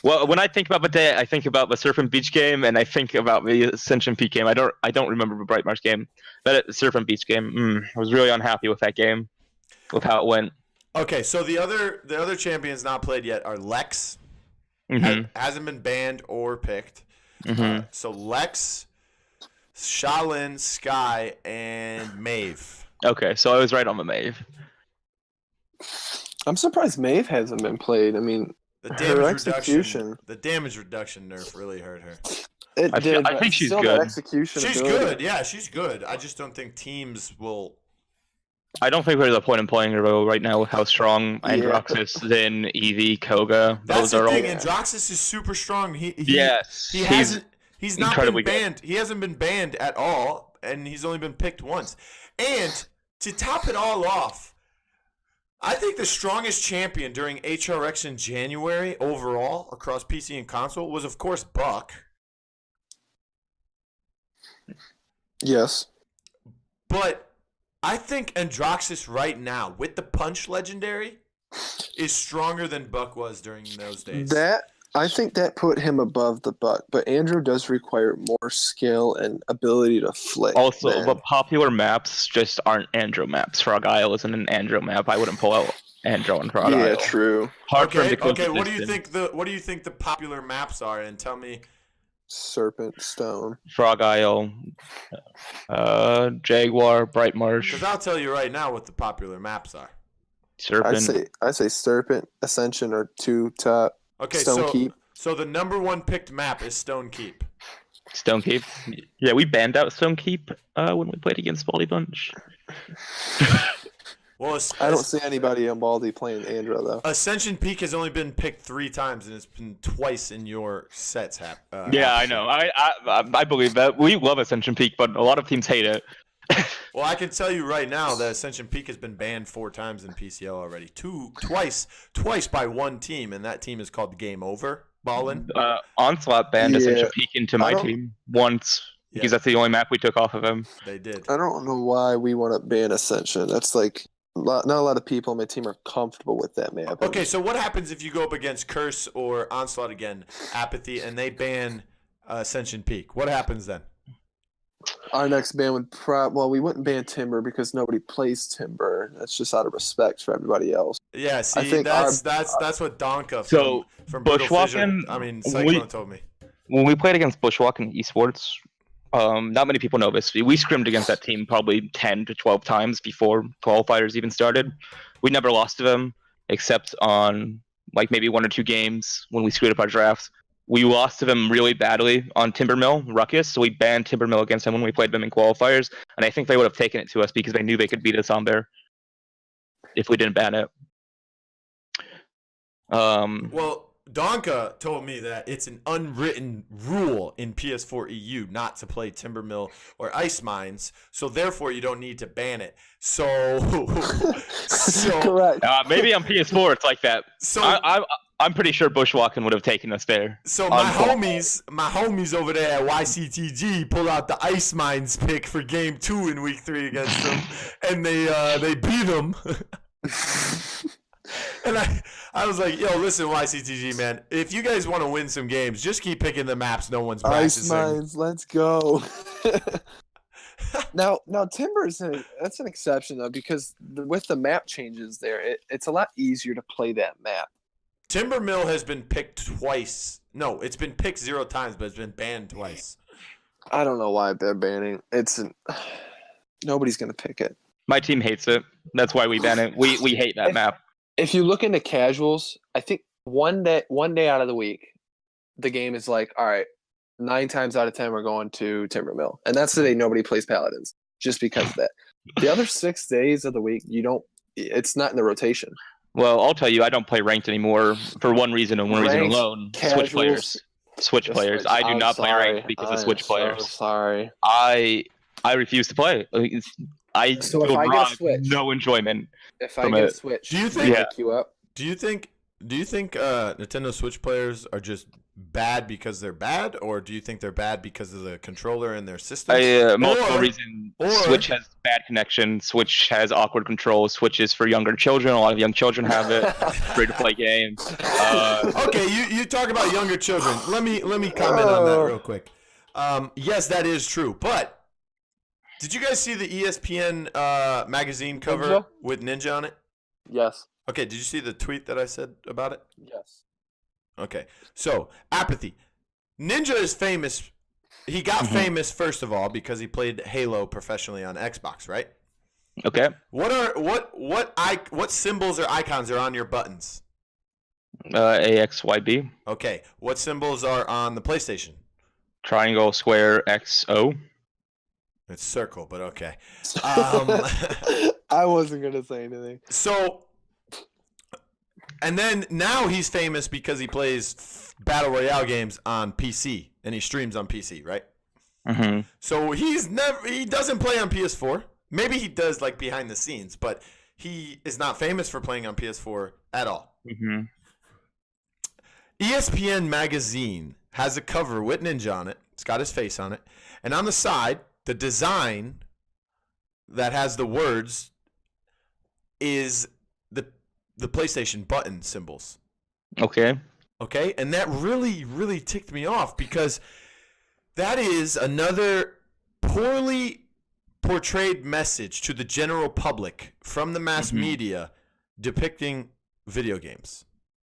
Well, when I think about the day, I think about the Serpent Beach game, and I think about the Ascension Peak game. I don't remember the Bright Marsh game. That Serpent Beach game, I was really unhappy with that game, with how it went. Okay, so the other champions not played yet are Lex. Hasn't been banned or picked. So Lex, Shaolin, Sky, and Maeve. Okay, so I was right on the Maeve. I'm surprised Maeve hasn't been played. I mean, The damage reduction nerf really hurt her. I think she's still good. That execution She's ability. good. Yeah, she's good. I just don't think teams will. I don't think there's a point in playing her though right now with how strong Androxus, Zin, Eevee, Koga. That's the thing. all. Androxus is super strong. He's not incredibly been banned. He hasn't been banned at all, and he's only been picked once. And to top it all off, I think the strongest champion during HRX in January overall across PC and console was, of course, Buck. Yes. But I think Androxus right now, with the Punch Legendary, is stronger than Buck was during those days. I think that put him above the Buck, but Andrew does require more skill and ability to flick. Also, the popular maps just aren't Andro maps. Frog Isle isn't an Andro map. I wouldn't pull out Andro and Frog Isle. Yeah, true. Hard for him to Okay. What do you think the popular maps are? And tell me. Serpent, Stone, Frog Isle, Jaguar, Bright Marsh. Because I'll tell you right now what the popular maps are. Serpent. I say Serpent, Ascension are 2 top. Okay, Stone Keep. So the number 1 picked map is Stone Keep. Stone Keep. Yeah, we banned out Stone Keep when we played against Baldy Bunch. Well, I don't see anybody on Baldy playing Andro though. Ascension Peak has only been picked 3 times, and it's been twice in your sets. Yeah, I know. I believe that. We love Ascension Peak, but a lot of teams hate it. Well, I can tell you right now that Ascension Peak has been banned 4 times in PCL already. Twice by one team, and that team is called GameOver. Ballin. Onslaught banned Ascension Peak into my team once because that's the only map we took off of him. They did. I don't know why we want to ban Ascension. That's like not a lot of people on my team are comfortable with that map. Okay, so what happens if you go up against Curse or Onslaught again, Apathy, and they ban Ascension Peak? What happens then? Our next ban would we wouldn't ban Timber because nobody plays Timber. That's just out of respect for everybody else. Yeah, see, I think that's what Donka from Bushwalking. Cyclone told me. When we played against Bushwalking Esports, not many people know this. We scrimmed against that team probably 10 to 12 times before qualifiers even started. We never lost to them except on like maybe 1 or 2 games when we screwed up our drafts. We lost to them really badly on Timbermill, Ruckus, so we banned Timbermill against them when we played them in qualifiers, and I think they would have taken it to us because they knew they could beat us on there if we didn't ban it. Well, Donka told me that it's an unwritten rule in PS4 EU not to play Timbermill or Ice Mines, so therefore you don't need to ban it. So correct. Maybe on PS4 it's like that. So I'm pretty sure Bushwalking would have taken us there. So my homies over there at YCTG pulled out the Ice Mines pick for Game 2 in Week 3 against them, and they beat them. And I was like, yo, listen, YCTG, man, if you guys want to win some games, just keep picking the maps no one's practicing. Ice Mines, let's go. Now Timber's that's an exception though because with the map changes there, it's a lot easier to play that map. Timbermill has been picked twice. No, it's been picked 0 times, but it's been banned twice. I don't know why they're banning. Nobody's gonna pick it. My team hates it. That's why we ban it. We hate that map. If you look into casuals, I think one day out of the week, the game is like, all right, 9 times out of 10 we're going to Timber Mill, and that's the day nobody plays Paladins, just because of that. The other 6 days of the week, you don't. It's not in the rotation. Well, I'll tell you, I don't play ranked anymore for one reason and one reason Ranked, alone. casuals, Switch players. I do not play ranked because of Switch players. Sorry. I refuse to play. I So if I get a Switch, no enjoyment. If I get a Switch, do you think? pick you up? Do you think Nintendo Switch players are just bad because they're bad, or do you think they're bad because of the controller and their system? Multiple reasons. Switch has bad connection. Switch has awkward controls. Switch is for younger children. A lot of young children have it. Free to play games. Okay, you talk about younger children. Let me comment on that real quick. Yes, that is true. But did you guys see the ESPN magazine cover with Ninja on it? Yes. Okay, did you see the tweet that I said about it? Yes. Okay, so Apathy. Ninja is famous. He got famous first of all because he played Halo professionally on Xbox, right? Okay. What symbols or icons are on your buttons? AXYB. Okay, what symbols are on the PlayStation? Triangle, square, XO. It's circle, but okay. I wasn't gonna say anything. So, and then now he's famous because he plays battle royale games on PC and he streams on PC, right? Mm-hmm. So he doesn't play on PS4. Maybe he does like behind the scenes, but he is not famous for playing on PS4 at all. Mm-hmm. ESPN magazine has a cover with Ninja on it. It's got his face on it, and on the side, the design that has the words is the PlayStation button symbols. Okay. Okay, and that really, really ticked me off because that is another poorly portrayed message to the general public from the mass media depicting video games.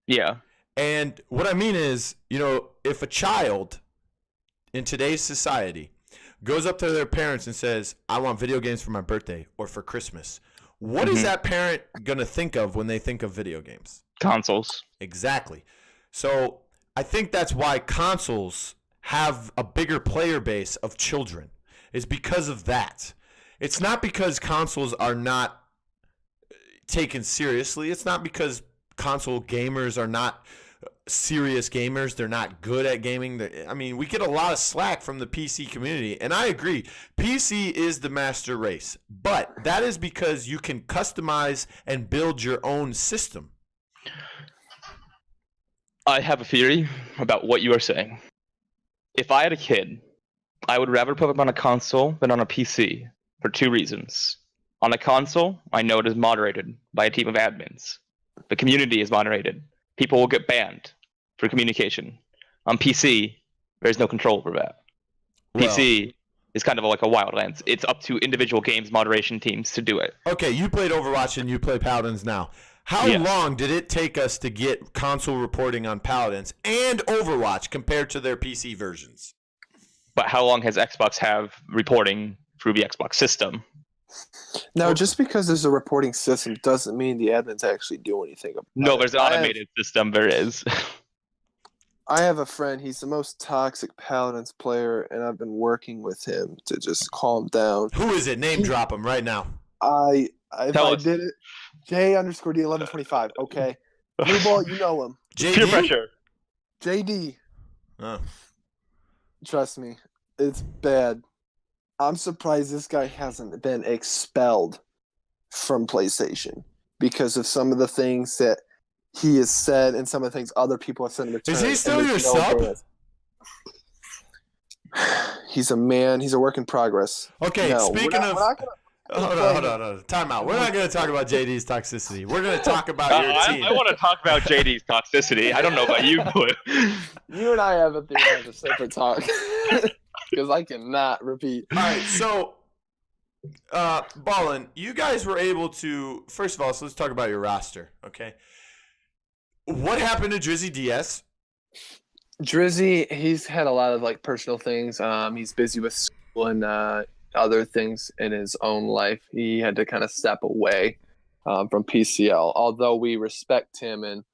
Yeah. And what I mean is, if a child in today's society goes up to their parents and says, I want video games for my birthday or for Christmas, what is that parent going to think of when they think of video games? Consoles. Exactly. So I think that's why consoles have a bigger player base of children, is because of that. It's not because consoles are not taken seriously. It's not because console gamers are not serious gamers. They're not good at gaming. We get a lot of slack from the PC community, and I agree. PC is the master race, but that is because you can customize and build your own system. I have a theory about what you are saying. If I had a kid, I would rather put them on a console than on a PC for 2 reasons. On a console, I know it is moderated by a team of admins. The community is moderated. People will get banned for communication. On PC, there's no control over that. PC is kind of like a wildlands. It's up to individual games moderation teams to do it. Okay, you played Overwatch and you play Paladins now. How long did it take us to get console reporting on Paladins and Overwatch compared to their PC versions? But how long has Xbox have reporting through the Xbox system? Now, just because there's a reporting system doesn't mean the admins actually do anything about it. No, there's an automated system. There is. I have a friend. He's the most toxic Paladins player, and I've been working with him to just calm down. Who is it? Name drop him right now. I did it. J_D1125. Okay. Bluball, you know him. JD? Peer pressure. JD. Oh. Trust me, it's bad. I'm surprised this guy hasn't been expelled from PlayStation because of some of the things that he has said and some of the things other people have said in return. Is he still your sub? He's a man. He's a work in progress. Okay, no, speaking of... Hold on. Time out. We're not going to talk about JD's toxicity. We're going to talk about your team. I want to talk about JD's toxicity. I don't know about you, but... You and I have a thing to a separate talk. Because I cannot repeat. All right, so, Ballin, you guys were able to... First of all, so let's talk about your roster, okay? What happened to Drizzy DS? Drizzy, he's had a lot of personal things. He's busy with school and other things in his own life. He had to kind of step away from PCL. Although we respect him and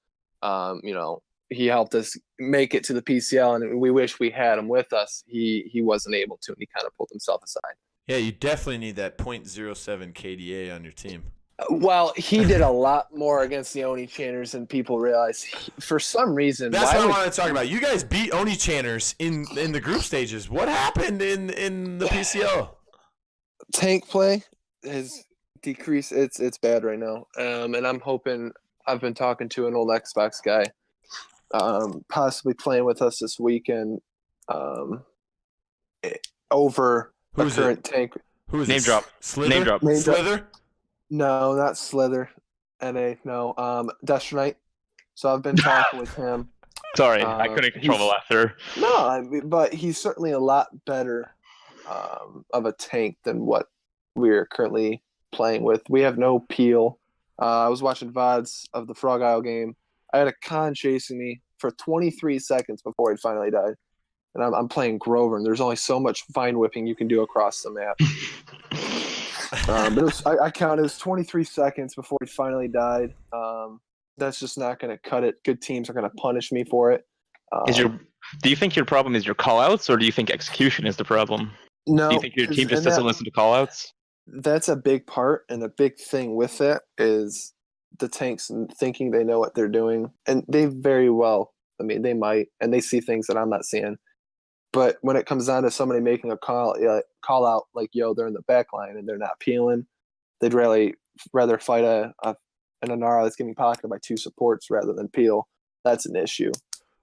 He helped us make it to the PCL, and we wish we had him with us. He wasn't able to, and he kind of pulled himself aside. Yeah, you definitely need that .07 KDA on your team. Well, he did a lot more against the Oni Channers than people realize. For some reason, that's what I wanted to talk about. You guys beat Oni Channers in the group stages. What happened in the PCL? Tank play has decreased. It's bad right now, and I'm hoping. I've been talking to an old Xbox guy, possibly playing with us this weekend. Over Who's the current it? tank. Who is Name it? drop. Slither? Name drop. Slither? No, not Slither. NA. No. Destronite. So I've been talking with him. Sorry, I couldn't control the laughter. No, but he's certainly a lot better of a tank than what we're currently playing with. We have no peel. I was watching VODs of the Frog Isle game. I had a con chasing me for 23 seconds before it finally died. And I'm playing Grover, and there's only so much vine whipping you can do across the map. But I counted. It was 23 seconds before he finally died. That's just not going to cut it. Good teams are going to punish me for it. Do you think your problem is your callouts, or do you think execution is the problem? No. Do you think your team just doesn't listen to callouts? That's a big part, and the big thing with it is the tanks thinking they know what they're doing, and they very well. I mean, they might, and they see things that I'm not seeing. But when it comes down to somebody making a call out like, "Yo, they're in the back line and they're not peeling," they'd rather fight an Anara that's getting pocketed by 2 supports rather than peel. That's an issue.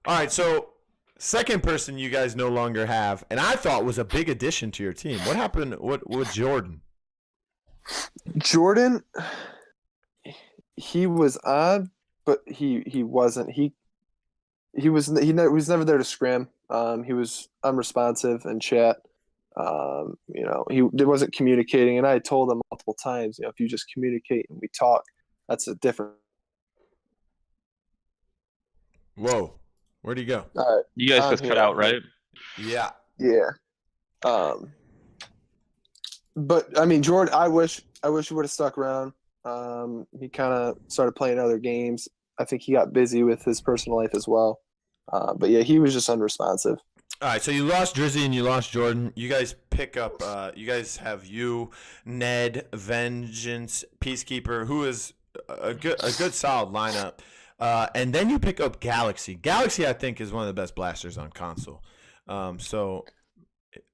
All right, so second person you guys no longer have, and I thought was a big addition to your team. What happened with Jordan? Jordan, he was on, but he wasn't. He was never there to scrim. He was unresponsive in chat. He wasn't communicating, and I told him multiple times, if you just communicate and we talk, that's a different. Whoa, where'd he go? You guys just cut out, right? Yeah. Yeah. But I mean, Jordan, I wish he would have stuck around. He kind of started playing other games. I think he got busy with his personal life as well. But yeah, he was just unresponsive. All right, so you lost Drizzy and you lost Jordan. You guys pick up. You guys have Ned, Vengeance, Peacekeeper, who is a good solid lineup. And then you pick up Galaxy. Galaxy, I think, is one of the best blasters on console. So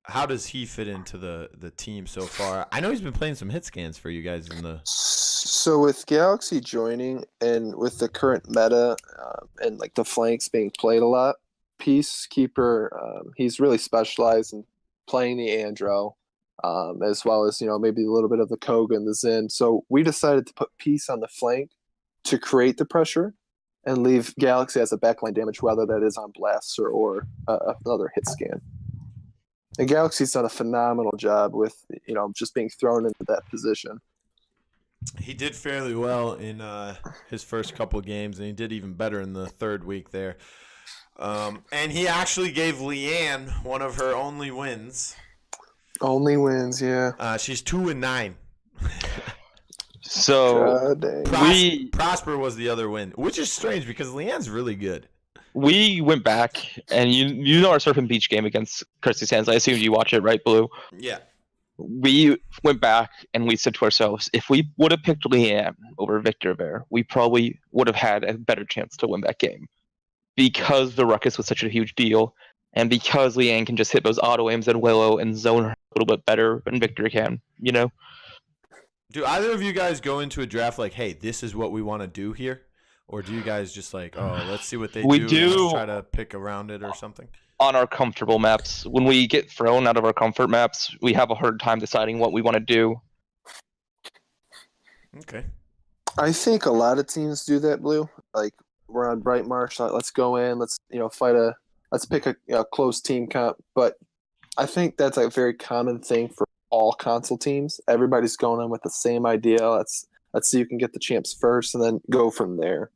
how does he fit into the team so far? I know he's been playing some hit scans for you guys in the. So with Galaxy joining and with the current meta and like the flanks being played a lot, Peacekeeper, he's really specialized in playing the Andro, as well as maybe a little bit of the Koga and the Zen. So we decided to put Peace on the flank to create the pressure and leave Galaxy as a backline damage, whether that is on blaster or another hit scan. And Galaxy's done a phenomenal job with just being thrown into that position. He did fairly well in his first couple of games, and he did even better in the third week there. And he actually gave Leanne one of her only wins. Only wins, yeah. She's 2-9. So Prosper was the other win, which is strange because Leanne's really good. We went back, and you know our Serpent Beach game against Kirsty Sands. I assume you watch it, right, Blue? Yeah. We went back and we said to ourselves, if we would have picked Leanne over Victor Bear, we probably would have had a better chance to win that game. Because the Ruckus was such a huge deal, and because Leanne can just hit those auto aims at Willow and zone her a little bit better than Victor can, Do either of you guys go into a draft like, hey, this is what we want to do here? Or do you guys just like, oh, let's see what they do and try to pick around it or something? On our comfortable maps. When we get thrown out of our comfort maps, we have a hard time deciding what we want to do. Okay. I think a lot of teams do that, Blue. Like, we're on Bright Marsh, let's go in, let's let's pick a close team comp. But I think that's a very common thing for all console teams. Everybody's going in with the same idea. Let's see who can get the champs first, and then go from there.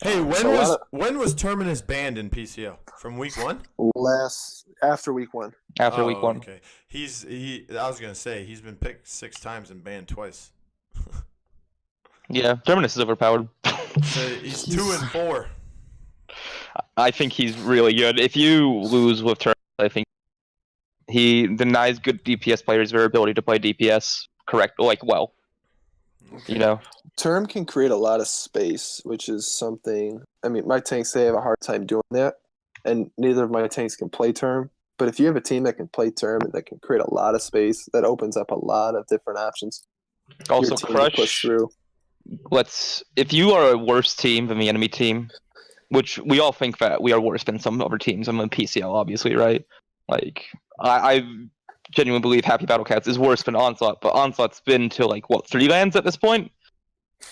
Hey, when was Terminus banned in PCO? From week 1? After week 1. After week 1. Okay. I was gonna say he's been picked 6 times and banned twice. Yeah, Terminus is overpowered. So he's 2-4. I think he's really good. If you lose with Terminus, I think he denies good DPS players their ability to play DPS well. Okay. You know. Term can create a lot of space, which is something. I mean, my tanks, they have a hard time doing that, and neither of my tanks can play Term. But if you have a team that can play Term and that can create a lot of space, that opens up a lot of different options. Also, your team to Crush. push through. If you are a worse team than the enemy team, which we all think that we are worse than some other teams. I'm in PCL, obviously, right? Like, I genuinely believe HappyBattleCats is worse than Onslaught, but Onslaught's been to 3 lands at this point.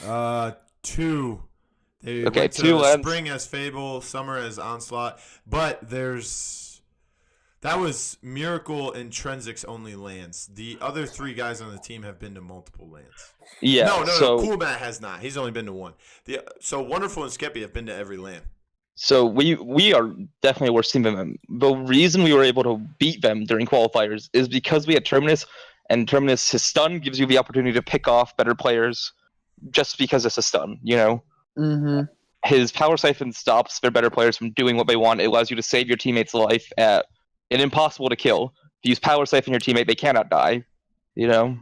2. They Okay, went to 2 lands. spring as Fable, summer as Onslaught, but that was Miracle and Trenzic's only lands. The other 3 guys on the team have been to multiple lands. Yeah. No. Cool Matt has not. He's only been to 1. So Wonderful and Skeppy have been to every land. So we are definitely a worse team than them. The reason we were able to beat them during qualifiers is because we had Terminus, and Terminus, his stun gives you the opportunity to pick off better players just because it's a stun, you know? Mm-hmm. His Power Siphon stops their better players from doing what they want. It allows you to save your teammate's life at an impossible to kill. If you use Power Siphon your teammate, they cannot die, you know?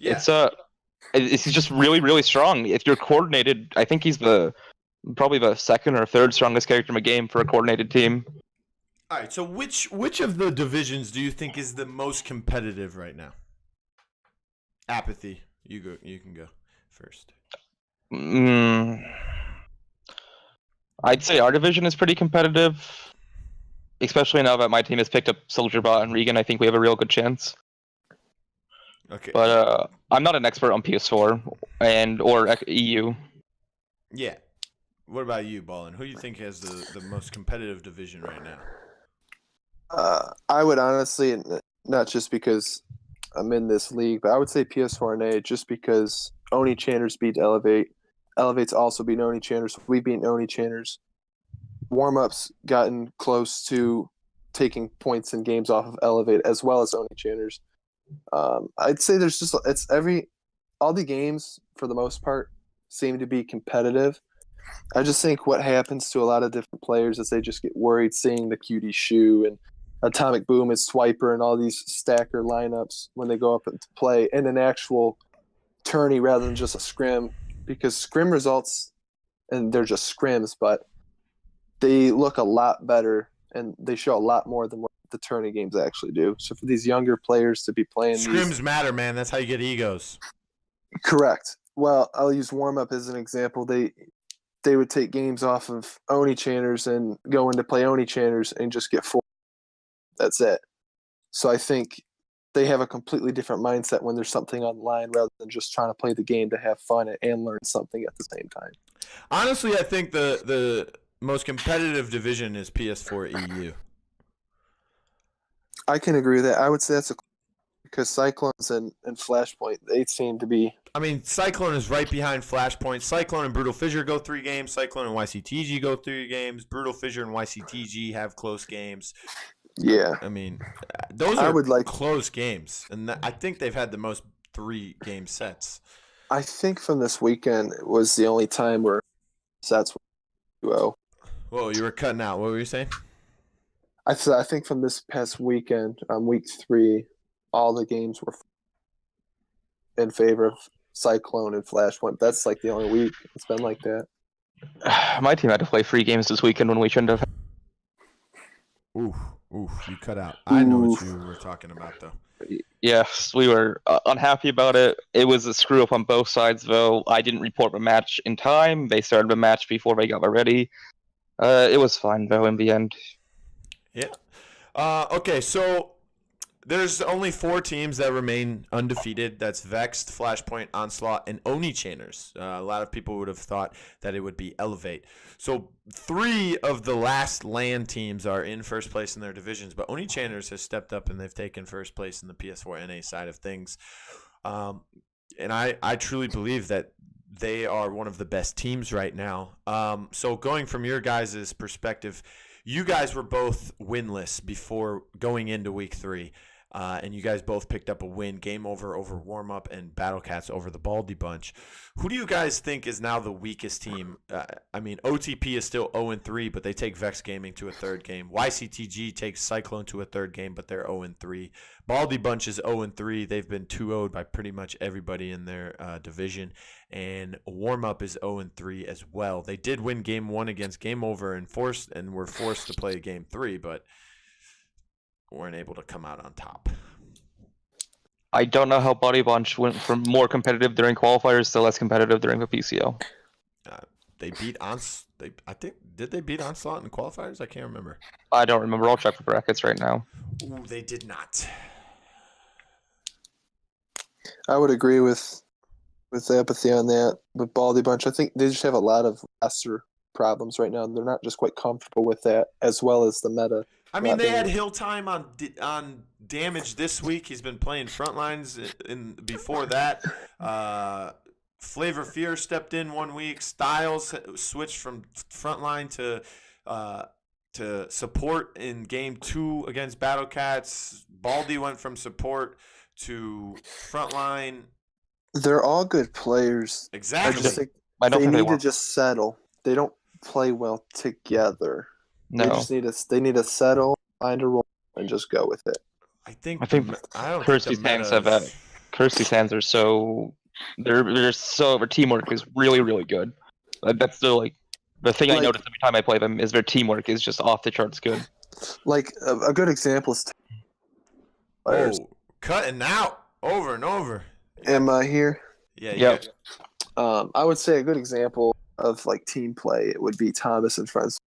Yeah. It's just really, really strong. If you're coordinated, I think he's probably the 2nd or 3rd strongest character in the game for a coordinated team. All right, so which of the divisions do you think is the most competitive right now? Apathy, you can go first. I'd say our division is pretty competitive, especially now that my team has picked up Soldier Bot and Regan. I think we have a real good chance. Okay. But I'm not an expert on PS4 or EU. Yeah. What about you, Ballin? Who do you think has the most competitive division right now? I would honestly, not just because I'm in this league, but I would say PS4 and A, just because Oni Channers beat Elevate. Elevate's also beat Oni Channers. We beat Oni Channers. Warm-ups gotten close to taking points in games off of Elevate as well as Oni Channers. I'd say there's just all the games for the most part seem to be competitive. I just think what happens to a lot of different players is they just get worried seeing the QD Shoe and Atomic Boom and Swiper and all these stacker lineups when they go up to play in an actual tourney rather than just a scrim, because scrim results, and they're just scrims, but they look a lot better and they show a lot more than what the tourney games actually do. So for these younger players to be playing scrims matter, man. That's how you get egos. Correct. Well, I'll use warm-up as an example. They would take games off of Oni Channers and go into play Oni Channers and just get 4. That's it. So I think they have a completely different mindset when there's something online rather than just trying to play the game to have fun and learn something at the same time. Honestly, I think the most competitive division is PS4 EU. I can agree with that. I would say that's because Cyclones and Flashpoint, they seem to be. I mean, Cyclone is right behind Flashpoint. Cyclone and Brutal Fissure go 3 games. Cyclone and YCTG go 3 games. Brutal Fissure and YCTG have close games. Yeah. I mean, those are close games. And I think they've had the most 3-game sets. I think from this weekend was the only time where sets were 2-0. Whoa, you were cutting out. What were you saying? I think from this past weekend, week 3, all the games were in favor of Cyclone and Flashpoint. That's the only week it's been like that. My team had to play 3 games this weekend when we shouldn't have. Oof, you cut out. I know what you were talking about, though. Yes, we were unhappy about it. It was a screw up on both sides, though. I didn't report the match in time. They started the match before they got ready. It was fine, though, in the end. Yeah. Okay, so there's only 4 teams that remain undefeated. That's Vexed, Flashpoint, Onslaught, and Oni Channers. A lot of people would have thought that it would be Elevate. So 3 of the last LAN teams are in first place in their divisions, but Oni Channers has stepped up and they've taken first place in the PS4 NA side of things. And I truly believe that they are one of the best teams right now. So going from your guys' perspective, you guys were both winless before going into week 3. and you guys both picked up a win. GameOver over Warm Up and BattleCats over the Baldy Bunch. Who do you guys think is now the weakest team? I mean, OTP is still 0-3, but they take Vex Gaming to a third game. YCTG takes Cyclone to a third game, but they're 0-3. Baldy Bunch is 0-3. They've been 2-0'd by pretty much everybody in their division. And Warm Up is 0-3 as well. They did win game 1 against GameOver and were forced to play game 3, but weren't able to come out on top. I don't know how Baldy Bunch went from more competitive during qualifiers to less competitive during the PCO. They beat did they beat Onslaught in qualifiers? I can't remember. I don't remember. I'll check the brackets right now. Ooh, they did not. I would agree with Apathy on that. With Baldy Bunch, I think they just have a lot of roster problems right now. They're not just quite comfortable with that, as well as the meta. I mean, they had Hill Time on damage this week. He's been playing frontlines before that. Flavor Fear stepped in 1 week. Styles switched from frontline to support in game 2 against BattleCats. Baldy went from support to frontline. They're all good players. Exactly. I just think I don't they think need to just settle. They don't play well together. No. They need to settle, find a role, and just go with it. I think Kirsty's hands are so their teamwork is really, really good. That's the thing I notice every time I play them is their teamwork is just off the charts good. Like a good example is cutting out over and over. Am I here? Yeah. Yep. I would say a good example of like team play it would be Thomas and Friends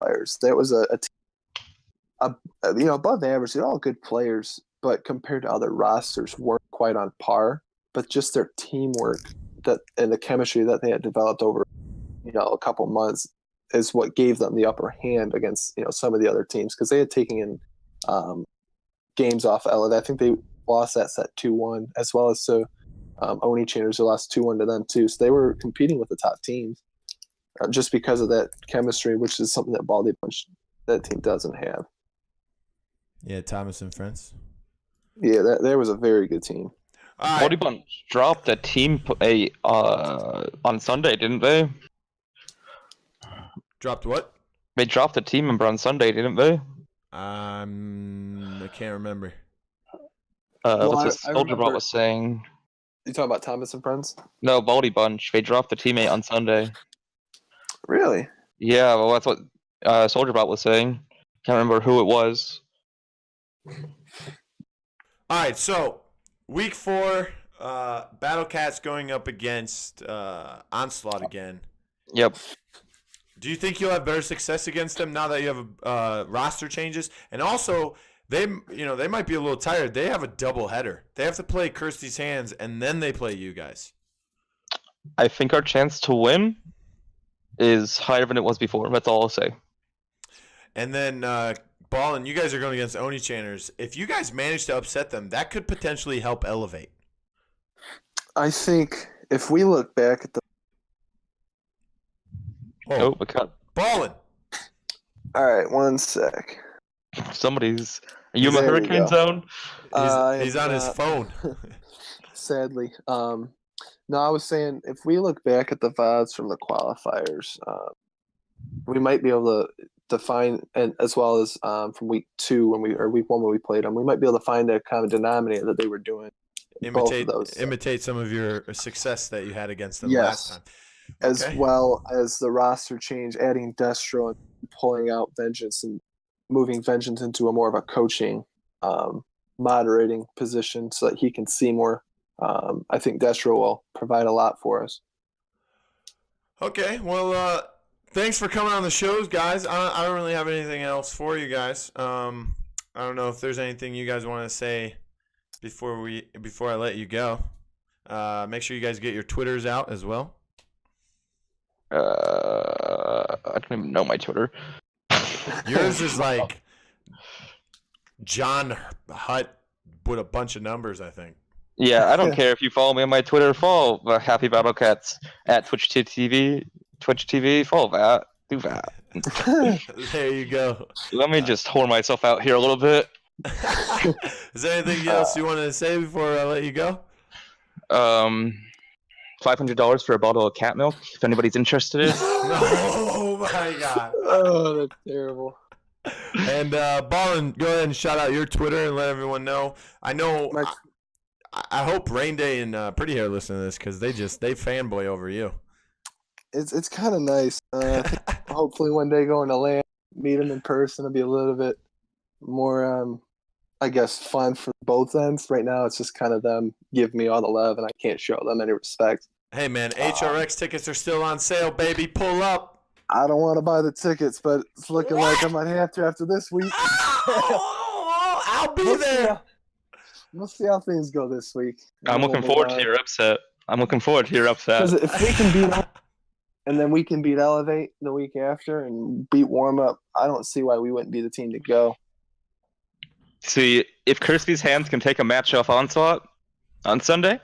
players. That was a above average. They're all good players, but compared to other rosters, weren't quite on par. But just their teamwork and the chemistry that they had developed over a couple months is what gave them the upper hand against some of the other teams, because they had taken in games off Ella. I think they lost that set 2-1, as well as to Oni Chainers, who lost 2-1 to them too. So they were competing with the top teams just because of that chemistry, which is something that Baldy Bunch, that team doesn't have. Yeah, Thomas and Friends. Yeah, that was a very good team. Baldy Bunch dropped a team on Sunday, didn't they? Dropped what? They dropped a team member on Sunday, didn't they? I can't remember. What's Soldier Bot was saying? You talking about Thomas and Friends? No, Baldy Bunch. They dropped a teammate on Sunday. Really? Yeah, well, that's what Soldier Bot was saying. Can't remember who it was. All right, so week 4, BattleCats going up against Onslaught again. Yep. Do you think you'll have better success against them now that you have roster changes? And also, they might be a little tired. They have a double header. They have to play Kirsty's Hands, and then they play you guys. I think our chance to win is higher than it was before. That's all I'll say. And then, Ballin, you guys are going against Oni Chainers. If you guys manage to upset them, that could potentially help elevate. I think if we look back at the... Oh, a cut. Ballin! All right, one sec. Somebody's... Are you in the There we hurricane go. zone? He's on his phone. Sadly. No, I was saying if we look back at the VODs from the qualifiers, we might be able to define, and as well as from week 2 or week 1 when we played them, we might be able to find a common denominator that they were doing. Imitate some of your success that you had against them last time. As well as the roster change, adding Destro and pulling out Vengeance and moving Vengeance into a more of a coaching, moderating position so that he can see more. I think Destro will provide a lot for us. Okay, well, thanks for coming on the shows, guys. I don't really have anything else for you guys. I don't know if there's anything you guys want to say before I let you go. Make sure you guys get your Twitters out as well. I don't even know my Twitter. Yours is like John Hutt with a bunch of numbers, I think. Yeah, I don't care if you follow me on my Twitter. Follow HappyBattleCats at Twitch TV. Follow that. Do that. There you go. Let me just whore myself out here a little bit. Is there anything else you wanted to say before I let you go? $500 for a bottle of cat milk, if anybody's interested. Oh my god. Oh, that's terrible. And Ballin, go ahead and shout out your Twitter and let everyone know. I know. I hope Rain Day and Pretty Hair listen to this because they fanboy over you. It's kind of nice. I think hopefully one day going to land, meet them in person, it'll be a little bit more, I guess, fun for both ends. Right now, it's just kind of them give me all the love, and I can't show them any respect. Hey man, HRX tickets are still on sale, baby. Pull up. I don't want to buy the tickets, but it's looking like I might have to after this week. I'll be there. We'll see how things go this week. I'm looking forward to your upset. Because if we can beat and then we can beat Elevate the week after and beat Warm Up, I don't see why we wouldn't be the team to go. See, if Kirsty's hands can take a match off Onslaught on Sunday,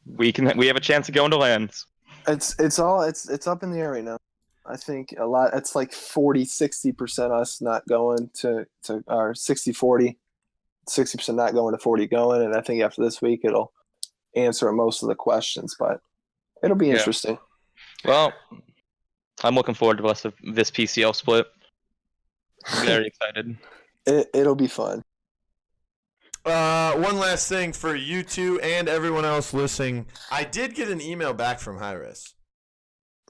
we have a chance of going to lands. It's up in the air right now. I think a lot. It's like 40-60% us not going to or 60-40. 60% not going to 40 going, and I think after this week it'll answer most of the questions, but it'll be interesting. Well, I'm looking forward to the rest of this PCL split. I'm very excited. It'll be fun. One last thing for you two and everyone else listening. I did get an email back from Hi-Res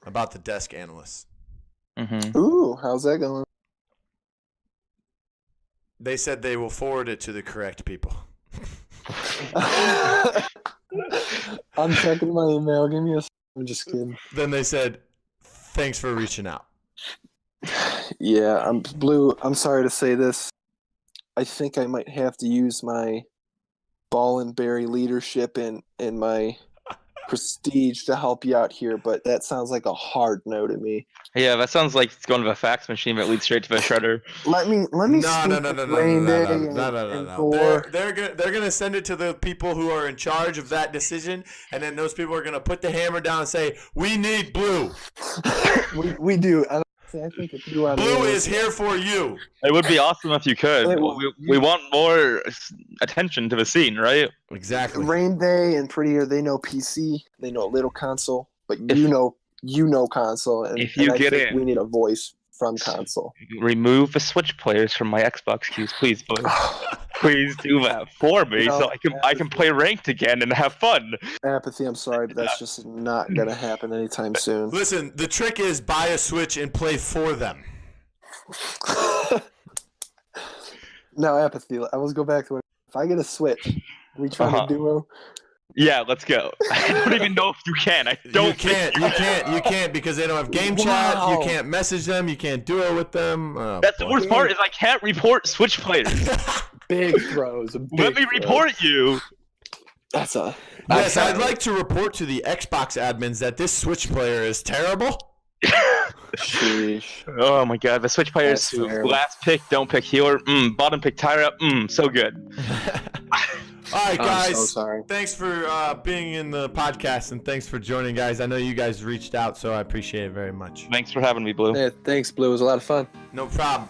about the desk analysts. Mm-hmm. Ooh, how's that going? They said they will forward it to the correct people. I'm checking my email. Give me a second. I'm just kidding. Then they said, thanks for reaching out. Yeah, Blue. I'm sorry to say this. I think I might have to use my Ballinberry leadership and my prestige to help you out here, but that sounds like a hard no to me. Yeah, that sounds like it's going to a fax machine that leads straight to the shredder. Let me No. They're gonna send it to the people who are in charge of that decision, and then those people are gonna put the hammer down and say, "We need Blue. we do." I think if you Blue is here for you. It would be awesome if you could. We want more attention to the scene, right? Exactly. Rain Day and Prettier, they know PC, they know little console, but you know console, and if you get in, we need a voice from console. Remove the Switch players from my Xbox queues, please, boys. Please do that for me, so I can play ranked again and have fun. Apathy, I'm sorry, but that's just not gonna happen anytime soon. Listen, the trick is buy a Switch and play for them. Now, Apathy, I will go back to it. If I get a Switch, we try to duo. Yeah, let's go. I don't even know if you can. You can't because they don't have game chat. You can't message them. You can't duo with them. That's the worst part is I can't report Switch players. Big throws. Let me report you. Yes, I'd like to report to the Xbox admins that this Switch player is terrible. Sheesh. Oh my god, the Switch players last pick, don't pick healer. Bottom pick Tyra. So good. All right, guys. I'm so sorry. Thanks for being in the podcast, and thanks for joining, guys. I know you guys reached out, so I appreciate it very much. Thanks for having me, Blue. Yeah, thanks, Blue. It was a lot of fun. No problem.